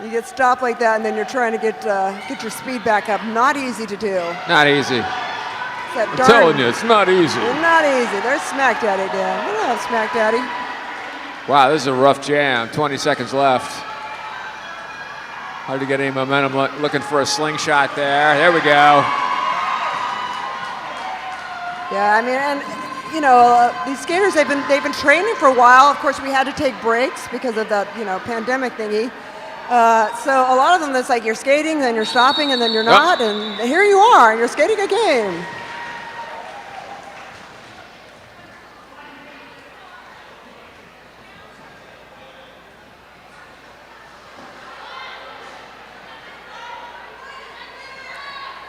You get stopped like that, and then you're trying to get your speed back up. Not easy to do. Not easy. That I'm telling you, it's not easy. Not easy. There's Smack Daddy, Dan. We love Smack Daddy. Wow, this is a rough jam. 20 seconds left. Hard to get any momentum. Looking for a slingshot there. There we go. Yeah, I mean, and you know, these skaters they've been training for a while. Of course, we had to take breaks because of that pandemic thingy. So a lot of them, it's like you're skating, then you're stopping, and then you're not, and here you are, and you're skating a game.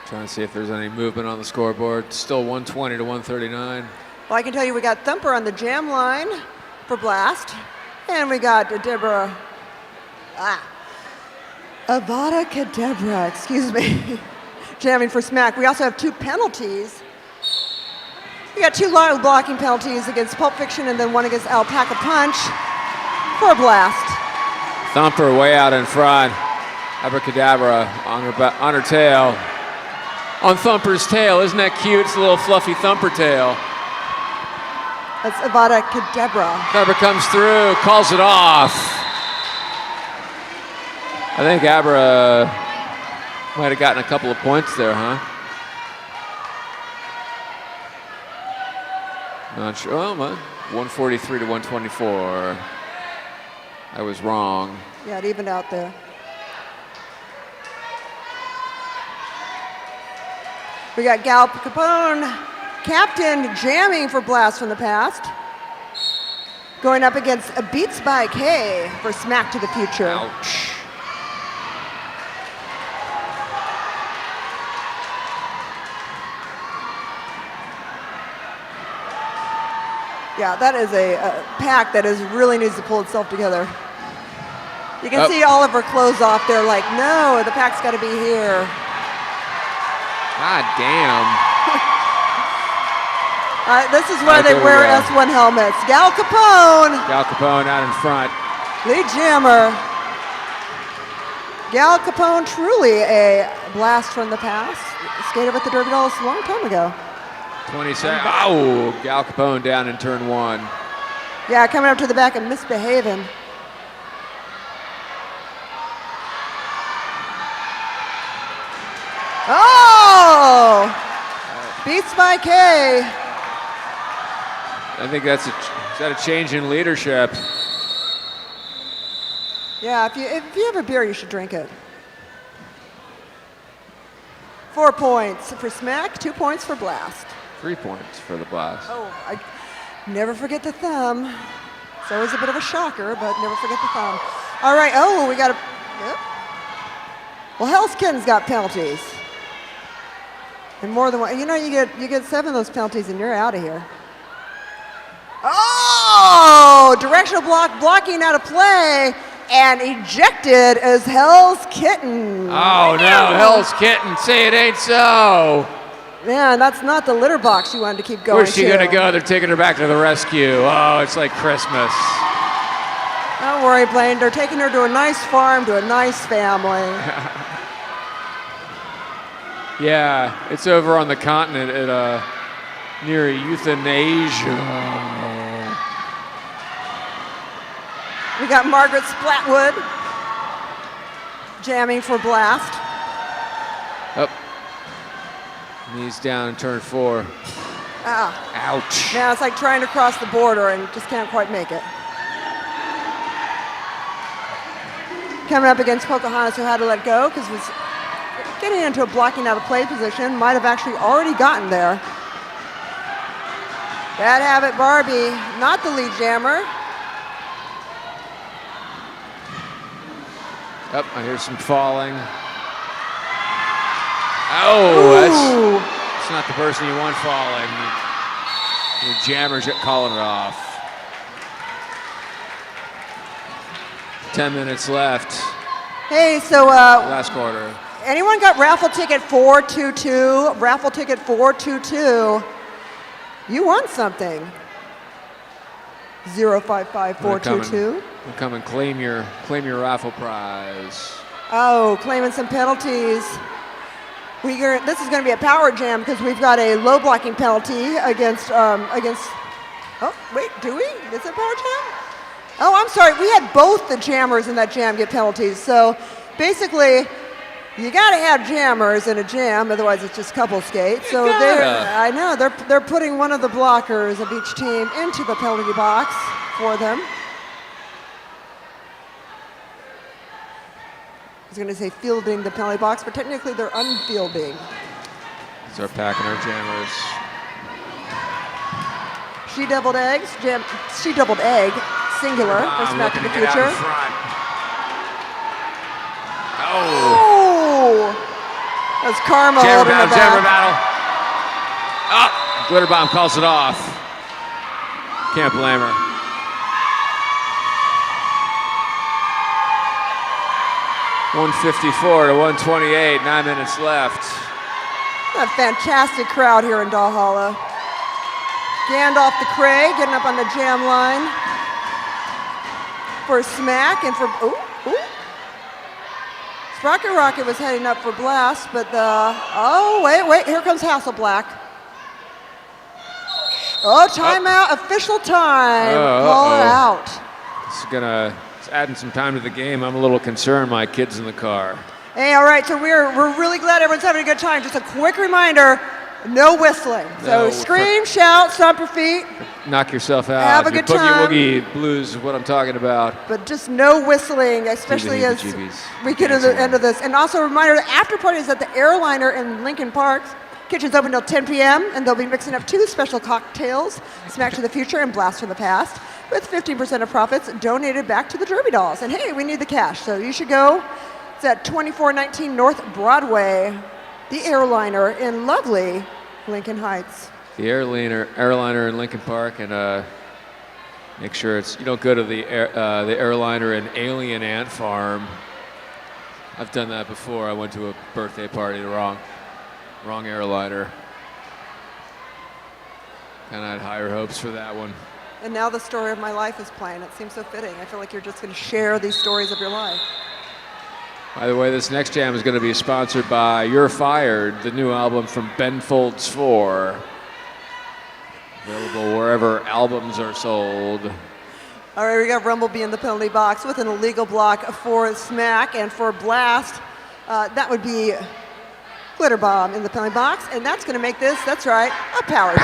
Trying to see if there's any movement on the scoreboard. Still 120 to 139. Well, I can tell you we got Thumper on the jam line for Blast, and we got Deborah, Avada Kedavra, excuse me, jamming for Smack. We also have 2 penalties. We got 2 line blocking penalties against Pulp Fiction and then one against Alpaca Punch for Blast. Thumper way out in front. Abracadabra on her tail. On Thumper's tail, isn't that cute? It's a little fluffy Thumper tail. That's Avada Kedavra. Thumper comes through, calls it off. I think Abra might have gotten a couple of points there, huh? Not sure. Oh, 143 to 124. I was wrong. Yeah, it evened out there. We got Gal Capone, captain, jamming for Blast from the past. Going up against a Beats by K for Smack to the Future. Ouch. Yeah, that is a pack that really needs to pull itself together. You can see all of her clothes off there like, no, the pack's got to be here. God damn. This is why they wear S1 helmets. Gal Capone. Gal Capone out in front. Lead jammer. Gal Capone, truly a blast from the past. Skated with the Derby Dolls a long time ago. 20 seconds. Oh, Gal Capone down in turn 1. Yeah, coming up to the back and misbehaving. Oh! Beats by K. I think is that a change in leadership? Yeah, if you have a beer, you should drink it. 4 points for Smack, 2 points for Blast. 3 points for the Blast. Oh, I never forget the thumb. It's always a bit of a shocker, but never forget the thumb. All right, oh, we got a, yep. Well, Hell's Kitten's got penalties. And more than one, you get 7 of those penalties and you're out of here. Oh, directional block, blocking out of play, and ejected as Hell's Kitten. Oh no, Hell's Kitten, say it ain't so. Man, that's not the litter box you wanted to keep going. Where's she gonna go? They're taking her back to the rescue. Oh, it's like Christmas. Don't worry, Blaine, they're taking her to a nice farm, to a nice family. Yeah, it's over on the continent at near euthanasia. We got Margaret Splatwood jamming for Blast. Up. Knees down in turn 4. Ouch. Yeah, it's like trying to cross the border and just can't quite make it. Coming up against Pocahontas, who had to let go because was getting into a blocking out of play position. Might have actually already gotten there. Bad Habit Barbie, not the lead jammer. Up, I hear some falling. Oh, that's not the person you want falling. The jammer's calling it off. 10 minutes left. Hey, so Last quarter. anyone got raffle ticket 422? Raffle ticket 422. You won something. 055422. Come and claim your raffle prize. Oh, claiming some penalties. This is going to be a power jam because we've got a low blocking penalty against. Oh wait, do we? Is it power jam? Oh, I'm sorry. We had both the jammers in that jam get penalties. So basically, you got to have jammers in a jam, otherwise it's just couple skate. So they're putting one of the blockers of each team into the penalty box for them. I was going to say fielding the penalty box, but technically they're unfielding. Start packing our jammers. She doubled eggs, she doubled egg, singular for Smack in the Future. Oh! That's Karma holding her back. Jammer battle. Oh, Glitter Bomb calls it off. Can't blame her. .154 to 128, 9 minutes left. A fantastic crowd here in Valhalla. Gandalf the Cray getting up on the jam line for Smack and for, Sprocket Rocket was heading up for Blast, but wait, here comes Hasselblack. Oh, timeout, official time, call it out. It's adding some time to the game. I'm a little concerned, my kid's in the car. Hey, all right, so we're really glad everyone's having a good time. Just a quick reminder, no whistling. So scream, shout, stomp your feet. Knock yourself out. Have a good time. Boogie woogie blues is what I'm talking about. But just no whistling, especially as we get to the end of this. And also a reminder, the after party is at the Airliner in Lincoln Park. Kitchen's open until 10 p.m. and they'll be mixing up 2 special cocktails, Smack to the Future and Blast from the Past, with 15% of profits donated back to the Derby Dolls. And hey, we need the cash, so you should go. It's at 2419 North Broadway, the Airliner in lovely Lincoln Heights. The Airliner in Lincoln Park, and make sure you don't go to the Airliner in Alien Ant Farm. I've done that before. I went to a birthday party, the wrong Airliner. And I had higher hopes for that one. And now the story of my life is playing. It seems so fitting. I feel like you're just going to share these stories of your life. By the way, this next jam is going to be sponsored by You're Fired, the new album from Ben Folds 4. Available wherever albums are sold. All right, we got Rumblebee in the penalty box with an illegal block for Smack, and for Blast, that would be Glitter Bomb in the penalty box, and that's going to make this, that's right, a power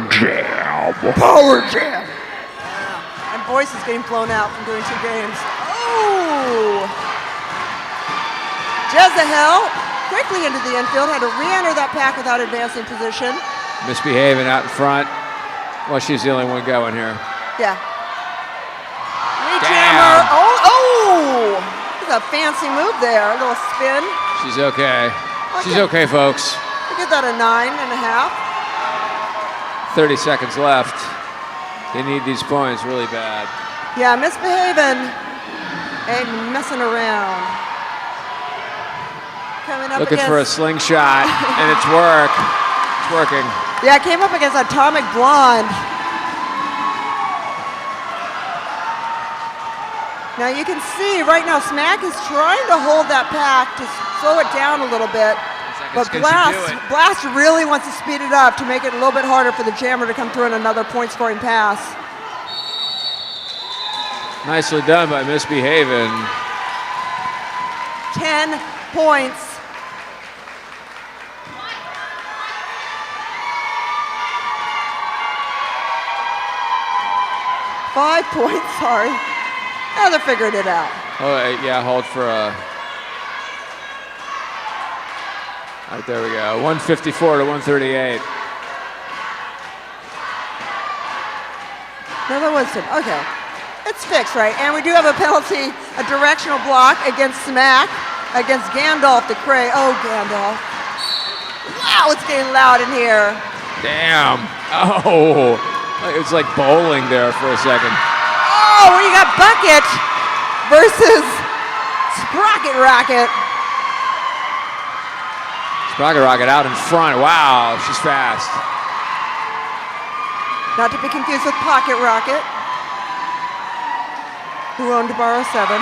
jam. Power jam. Yeah. And voice is getting blown out from doing 2 games. Oh! Jezahel quickly into the infield, had to re-enter that pack without advancing position. Misbehaving out in front. Well, she's the only one going here. Yeah. Jammer. Oh! That's a fancy move there. A little spin. She's okay. She's okay, folks. We give that a 9.5. 30 seconds left. They need these points really bad. Yeah, misbehaving and messing around. Coming up looking for a slingshot, and it's working. Yeah, it came up against Atomic Blonde. Now you can see right now Smack is trying to hold that pack to slow it down a little bit. But Blast really wants to speed it up to make it a little bit harder for the jammer to come through in another point scoring pass. Nicely done by Misbehaving. 10 points. Five points, sorry. Now they're figuring it out. Oh, yeah, hold for a... All right, there we go. 154 to 138. Another Winston, okay. It's fixed, right? And we do have a penalty, a directional block against Smack, against Gandalf the Cray. Oh, Gandalf. Wow, it's getting loud in here. Damn. Oh. It was like bowling there for a second. Oh, we got Bucket versus Sprocket Rocket. Sprocket Rocket out in front. Wow, she's fast. Not to be confused with Pocket Rocket. who owned Bar 7.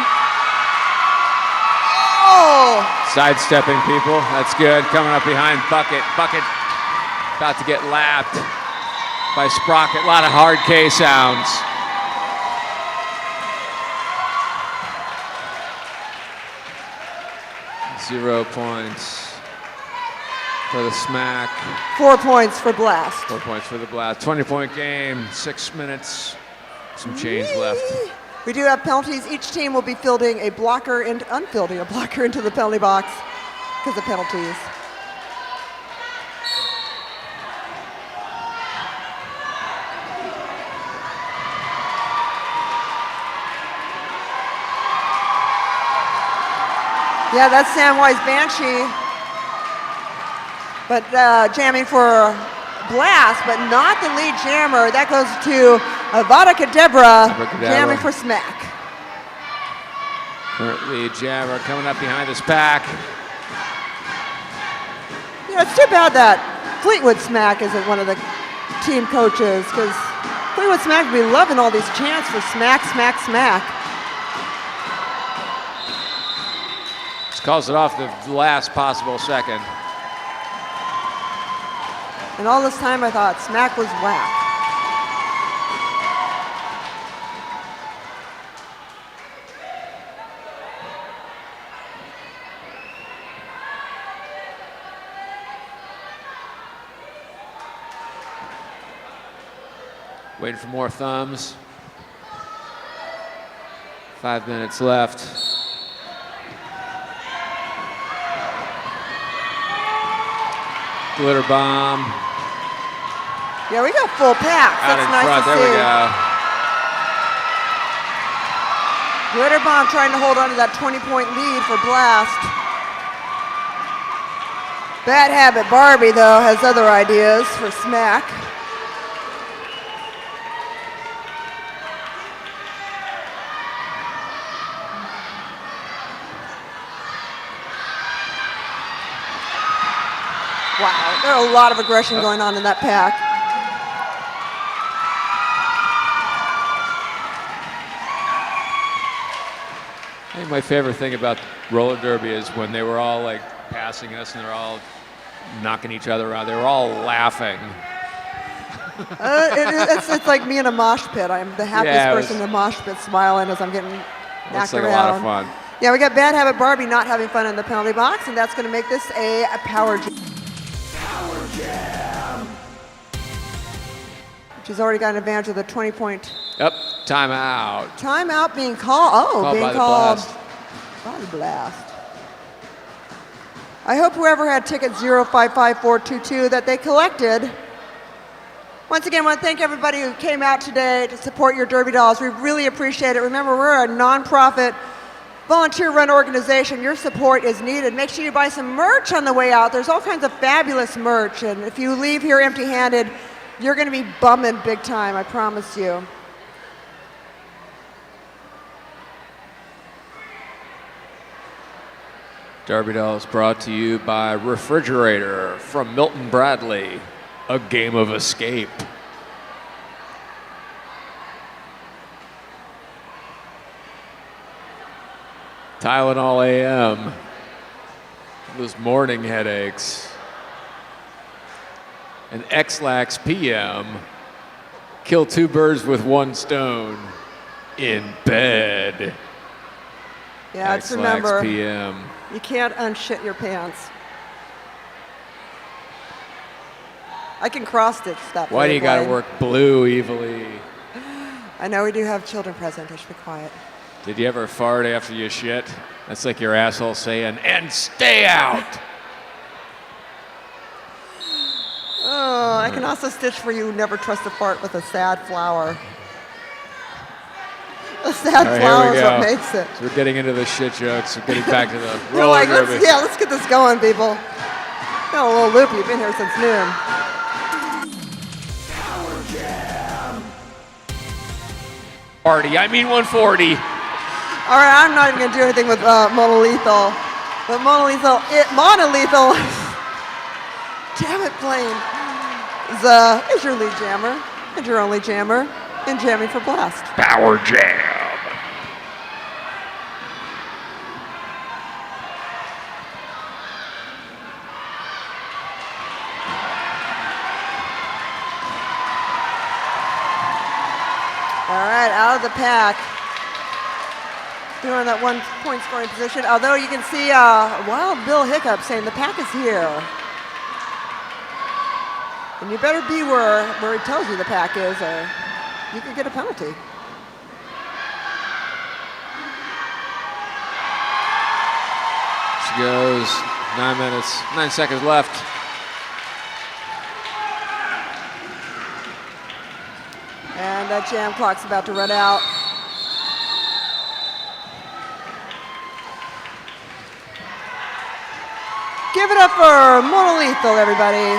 Oh! Sidestepping people. That's good. Coming up behind Bucket. Bucket about to get lapped by Sprocket. A lot of hard K sounds. Zero points for the Smack. 4 points for Blast. 4 points for the Blast. 20-point game, 6 minutes, some change left. We do have penalties. Each team will be fielding a blocker and unfielding a blocker into the penalty box because of penalties. Yeah, that's Samwise Banshee. But jamming for Blast, but not the lead jammer. That goes to Avada Kedavra, jamming for Smack. Current lead jammer coming up behind this pack. You know, it's too bad that Fleetwood Smack isn't one of the team coaches, because Fleetwood Smack would be loving all these chants for Smack, Smack, Smack. Just calls it off the last possible second. And all this time I thought Smack was whack. Waiting for more thumbs. 5 minutes left. Glitter bomb. Yeah, we got full packs. Out That's in nice front. to There see. we go. Glitter Bomb trying to hold on to that 20-point lead for Blast. Bad Habit Barbie, though, has other ideas for Smack. Wow, there's a lot of aggression going on in that pack. I think my favorite thing about roller derby is when they were all like passing us and they're all knocking each other around. They were all laughing. It's like me in a mosh pit. I'm the happiest Yeah, person in the mosh pit, smiling as I'm getting Looks knocked like around. a lot of fun. Yeah, we got Bad Habit Barbie not having fun in the penalty box, and that's going to make this a power jam. She's already got an advantage of the 20-point Yep, timeout. timeout being called. Oh, Called being by the called Blast. by the Blast. I hope whoever had ticket 055422 that they collected. Once again, I want to thank everybody who came out today to support your Derby Dolls. We really appreciate it. Remember, we're a nonprofit, volunteer-run organization. Your support is needed. Make sure you buy some merch on the way out. There's all kinds of fabulous merch, and if you leave here empty-handed, you're going to be bumming big time, I promise you. Derby Dolls brought to you by Refrigerator from Milton Bradley. A game of escape. Tylenol AM. Those morning headaches. And X-Lax PM. Kill two birds with one stone. In bed. Yeah, just X-Lax remember, PM. you can't unshit your pants. I can cross-stitch that. Why do you gotta line. work blue evilly? I know we do have children present. I should be quiet. Did you ever fart after you shit? That's like your asshole saying, and stay out. Oh, I can also stitch for you. Never trust a fart with a sad flower. A sad All right, flower here we is go. what makes it. So we're getting into the shit jokes. We're getting back to the You're roller like, derby. let's get this going, people. Got a little loopy. You've been here since noon. Party. I mean 140. All right, I'm not even gonna do anything with monolethal, but monolethal, damn it, Blaine, is your lead jammer and your only jammer in jamming for Blast. Power jam. All right, out of the pack. Doing that 1 point scoring position. Although you can see Wild Bill Hiccup saying the pack is here. And you better be where he tells you the pack is, or you could get a penalty. She goes 9 minutes, 9 seconds left. And that jam clock's about to run out. Give it up for Monolethal, everybody.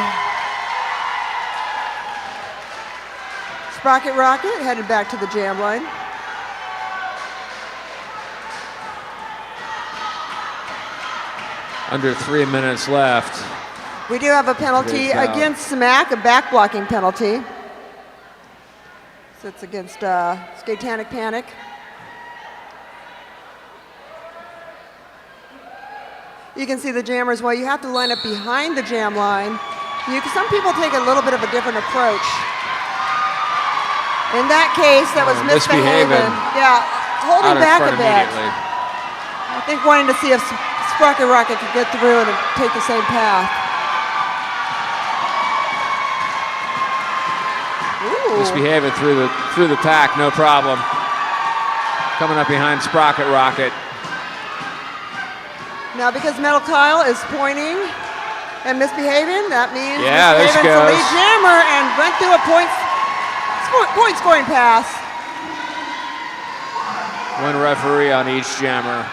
Sprocket Rocket headed back to the jam line. Under 3 minutes left. We do have a penalty against Smack, a back blocking penalty. So it's against Skatanic Panic. You can see the jammers. Well, you have to line up behind the jam line. Some people take a little bit of a different approach. In that case, that was misbehaving. Yeah, holding back a bit. I think wanting to see if Sprocket Rocket could get through and take the same path. Ooh. Misbehaving through the pack, no problem. Coming up behind Sprocket Rocket. Now, because Metal Kyle is pointing and misbehaving, that means there she misbehaving to goes. lead jammer and went through a point scoring pass. One referee on each jammer.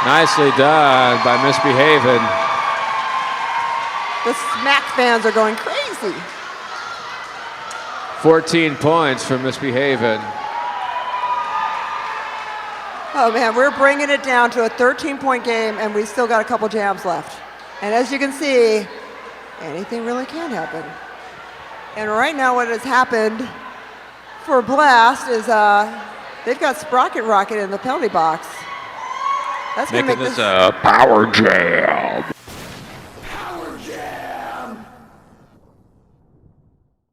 Nicely done by Misbehaving. The Smack fans are going crazy. 14 points for Misbehaving. Oh man, we're bringing it down to a 13-point game, and we still got a couple jams left. And as you can see, anything really can happen. And right now what has happened for Blast is they've got Sprocket Rocket in the penalty box. That's going to make this a power jam. Power jam.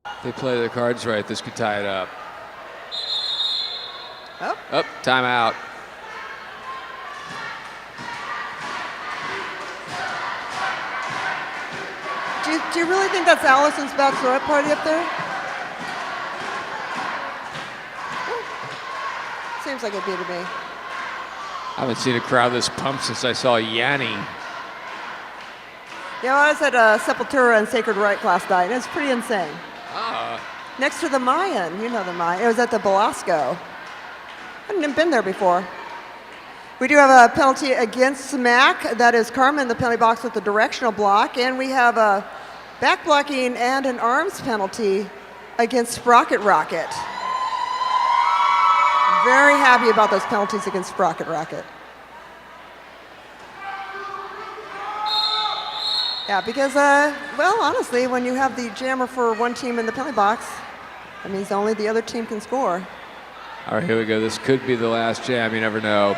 If they play their cards right, this could tie it up. Oh. Up, timeout. Do you really think that's Allison's bachelorette party up there? Seems like it'd be to me. I haven't seen a crowd this pumped since I saw Yanni. Yeah, I was at Sepultura and Sacred Rite last night. It was pretty insane. Next to the Mayan, you know the Mayan. It was at the Belasco. I hadn't been there before. We do have a penalty against Smack. That is Karma in the penalty box with the directional block. And we have a back blocking and an arms penalty against Sprocket Rocket. Very happy about those penalties against Sprocket Rocket. Yeah, because, well, honestly, when you have the jammer for one team in the penalty box, that means only the other team can score. All right, here we go. This could be the last jam. You never know.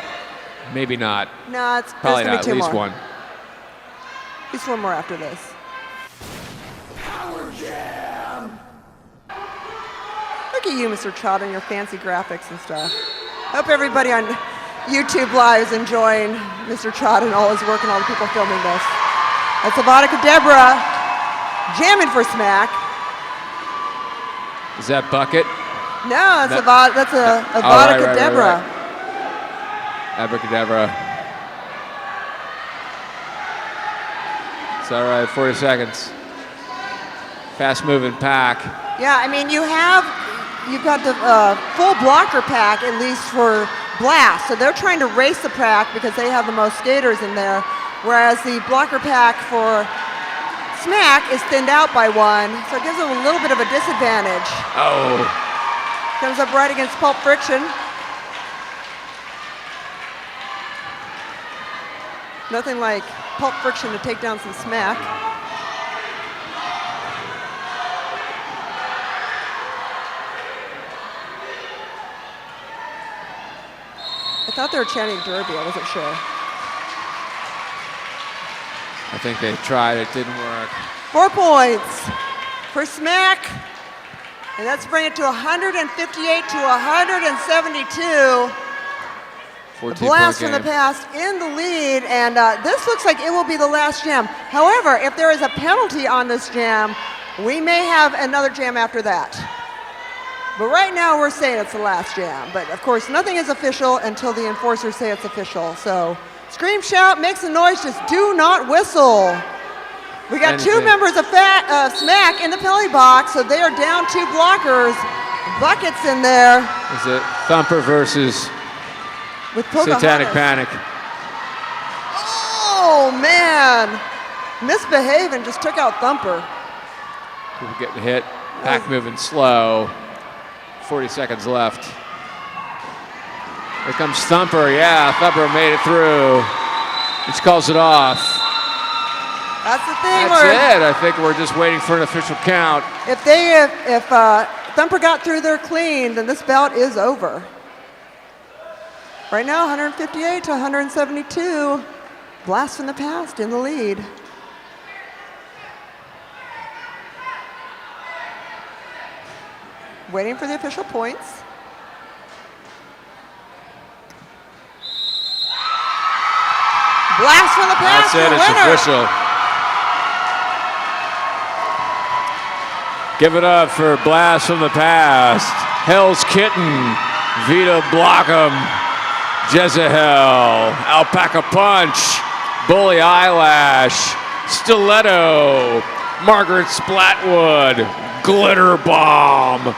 Maybe not. No, it's Probably there's not. gonna be At two least more. one. At least one more after this. Power jam. Look at you, Mr. Chod, and your fancy graphics and stuff. Hope everybody on YouTube Live is enjoying Mr. Chod and all his work and all the people filming this. That's Avonica Deborah jamming for Smack. Is that Bucket? No, that's No. Avonica right, Deborah. right. Abracadabra. It's all right, 40 seconds. Fast moving pack. Yeah, I mean, you've got the full blocker pack, at least for Blast. So they're trying to race the pack because they have the most skaters in there, whereas the blocker pack for Smack is thinned out by one, so it gives them a little bit of a disadvantage. Oh. Comes up right against Pulp Friction. Nothing like Pulp Friction to take down some Smack. I thought they were chanting Derby, I wasn't sure. I think they tried, it didn't work. 4 points for Smack. And let's bring it to 158 to 172. 14-point Blast from the game. past in the lead, and this looks like it will be the last jam. However, if there is a penalty on this jam, we may have another jam after that. But right now we're saying it's the last jam. But of course, nothing is official until the enforcers say it's official. So scream, shout, make some noise, just do not whistle. We got 2 members of Smack in the penalty box, so they are down 2 blockers. Buckets in there. Is it Thumper versus With Pocahontas. Satanic Panic? Oh, man. Misbehaving just took out Thumper. People getting hit. Pack moving slow. 40 seconds left. Here comes Thumper. Yeah, Thumper made it through. Which calls it off. That's the thing. That's it. I think we're just waiting for an official count. If Thumper got through there clean, then this bout is over. Right now, 158 to 172. Blast from the past in the lead. Waiting for the official points. Blast from the past. That's it. It's winner. official. Give it up for Blast from the Past. Hell's Kitten. Vita Blockham. Jezebel. Alpaca Punch. Bully Eyelash. Stiletto. Margaret Splatwood. Glitter Bomb.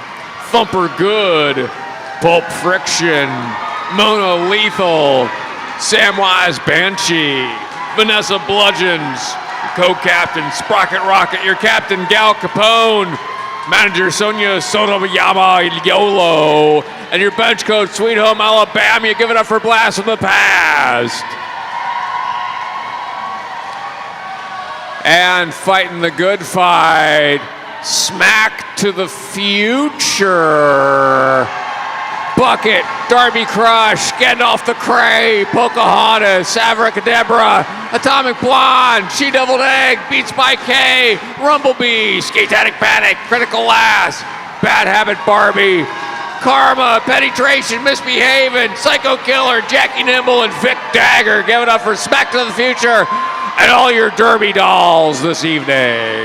Thumper Good. Pulp Friction. Mona Lethal. Samwise Banshee. Vanessa Bludgeons. Co-captain Sprocket Rocket. Your captain Gal Capone. Manager Sonia Sotomayama Yolo. And your bench coach Sweet Home Alabama. You give it up for Blast from the Past. And fighting the good fight. Smack to the future. Bucket, Darby Crush, Gandalf the Cray, Pocahontas, Abracadabra, Atomic Blonde, She Deviled Egg, Beats by K, Rumblebee, Skatanic Panic, Critical Last, Bad Habit Barbie, Karma, Penetration, Misbehaving, Psycho Killer, Jackie Nimble, and Vic Dagger. Give it up for Smack to the Future and all your Derby dolls this evening.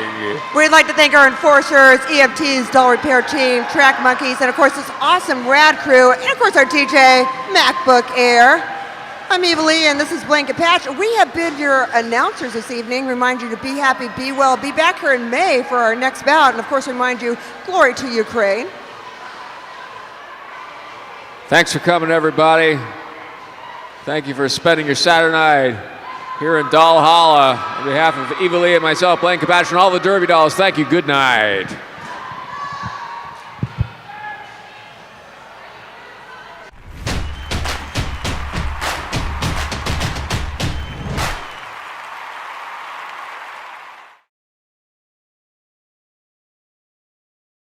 We'd like to thank our enforcers, EMTs, Doll Repair Team, Track Monkeys, and of course this awesome rad crew, and of course our DJ, MacBook Air. I'm Eva Lee, and this is Blanket Patch. We have been your announcers this evening. Remind you to be happy, be well, be back here in May for our next bout, and of course remind you, glory to Ukraine. Thanks for coming, everybody. Thank you for spending your Saturday night here in Doll Holla. On behalf of Eva Lee and myself, Blaine Capatch, and all the Derby dolls, thank you. Good night.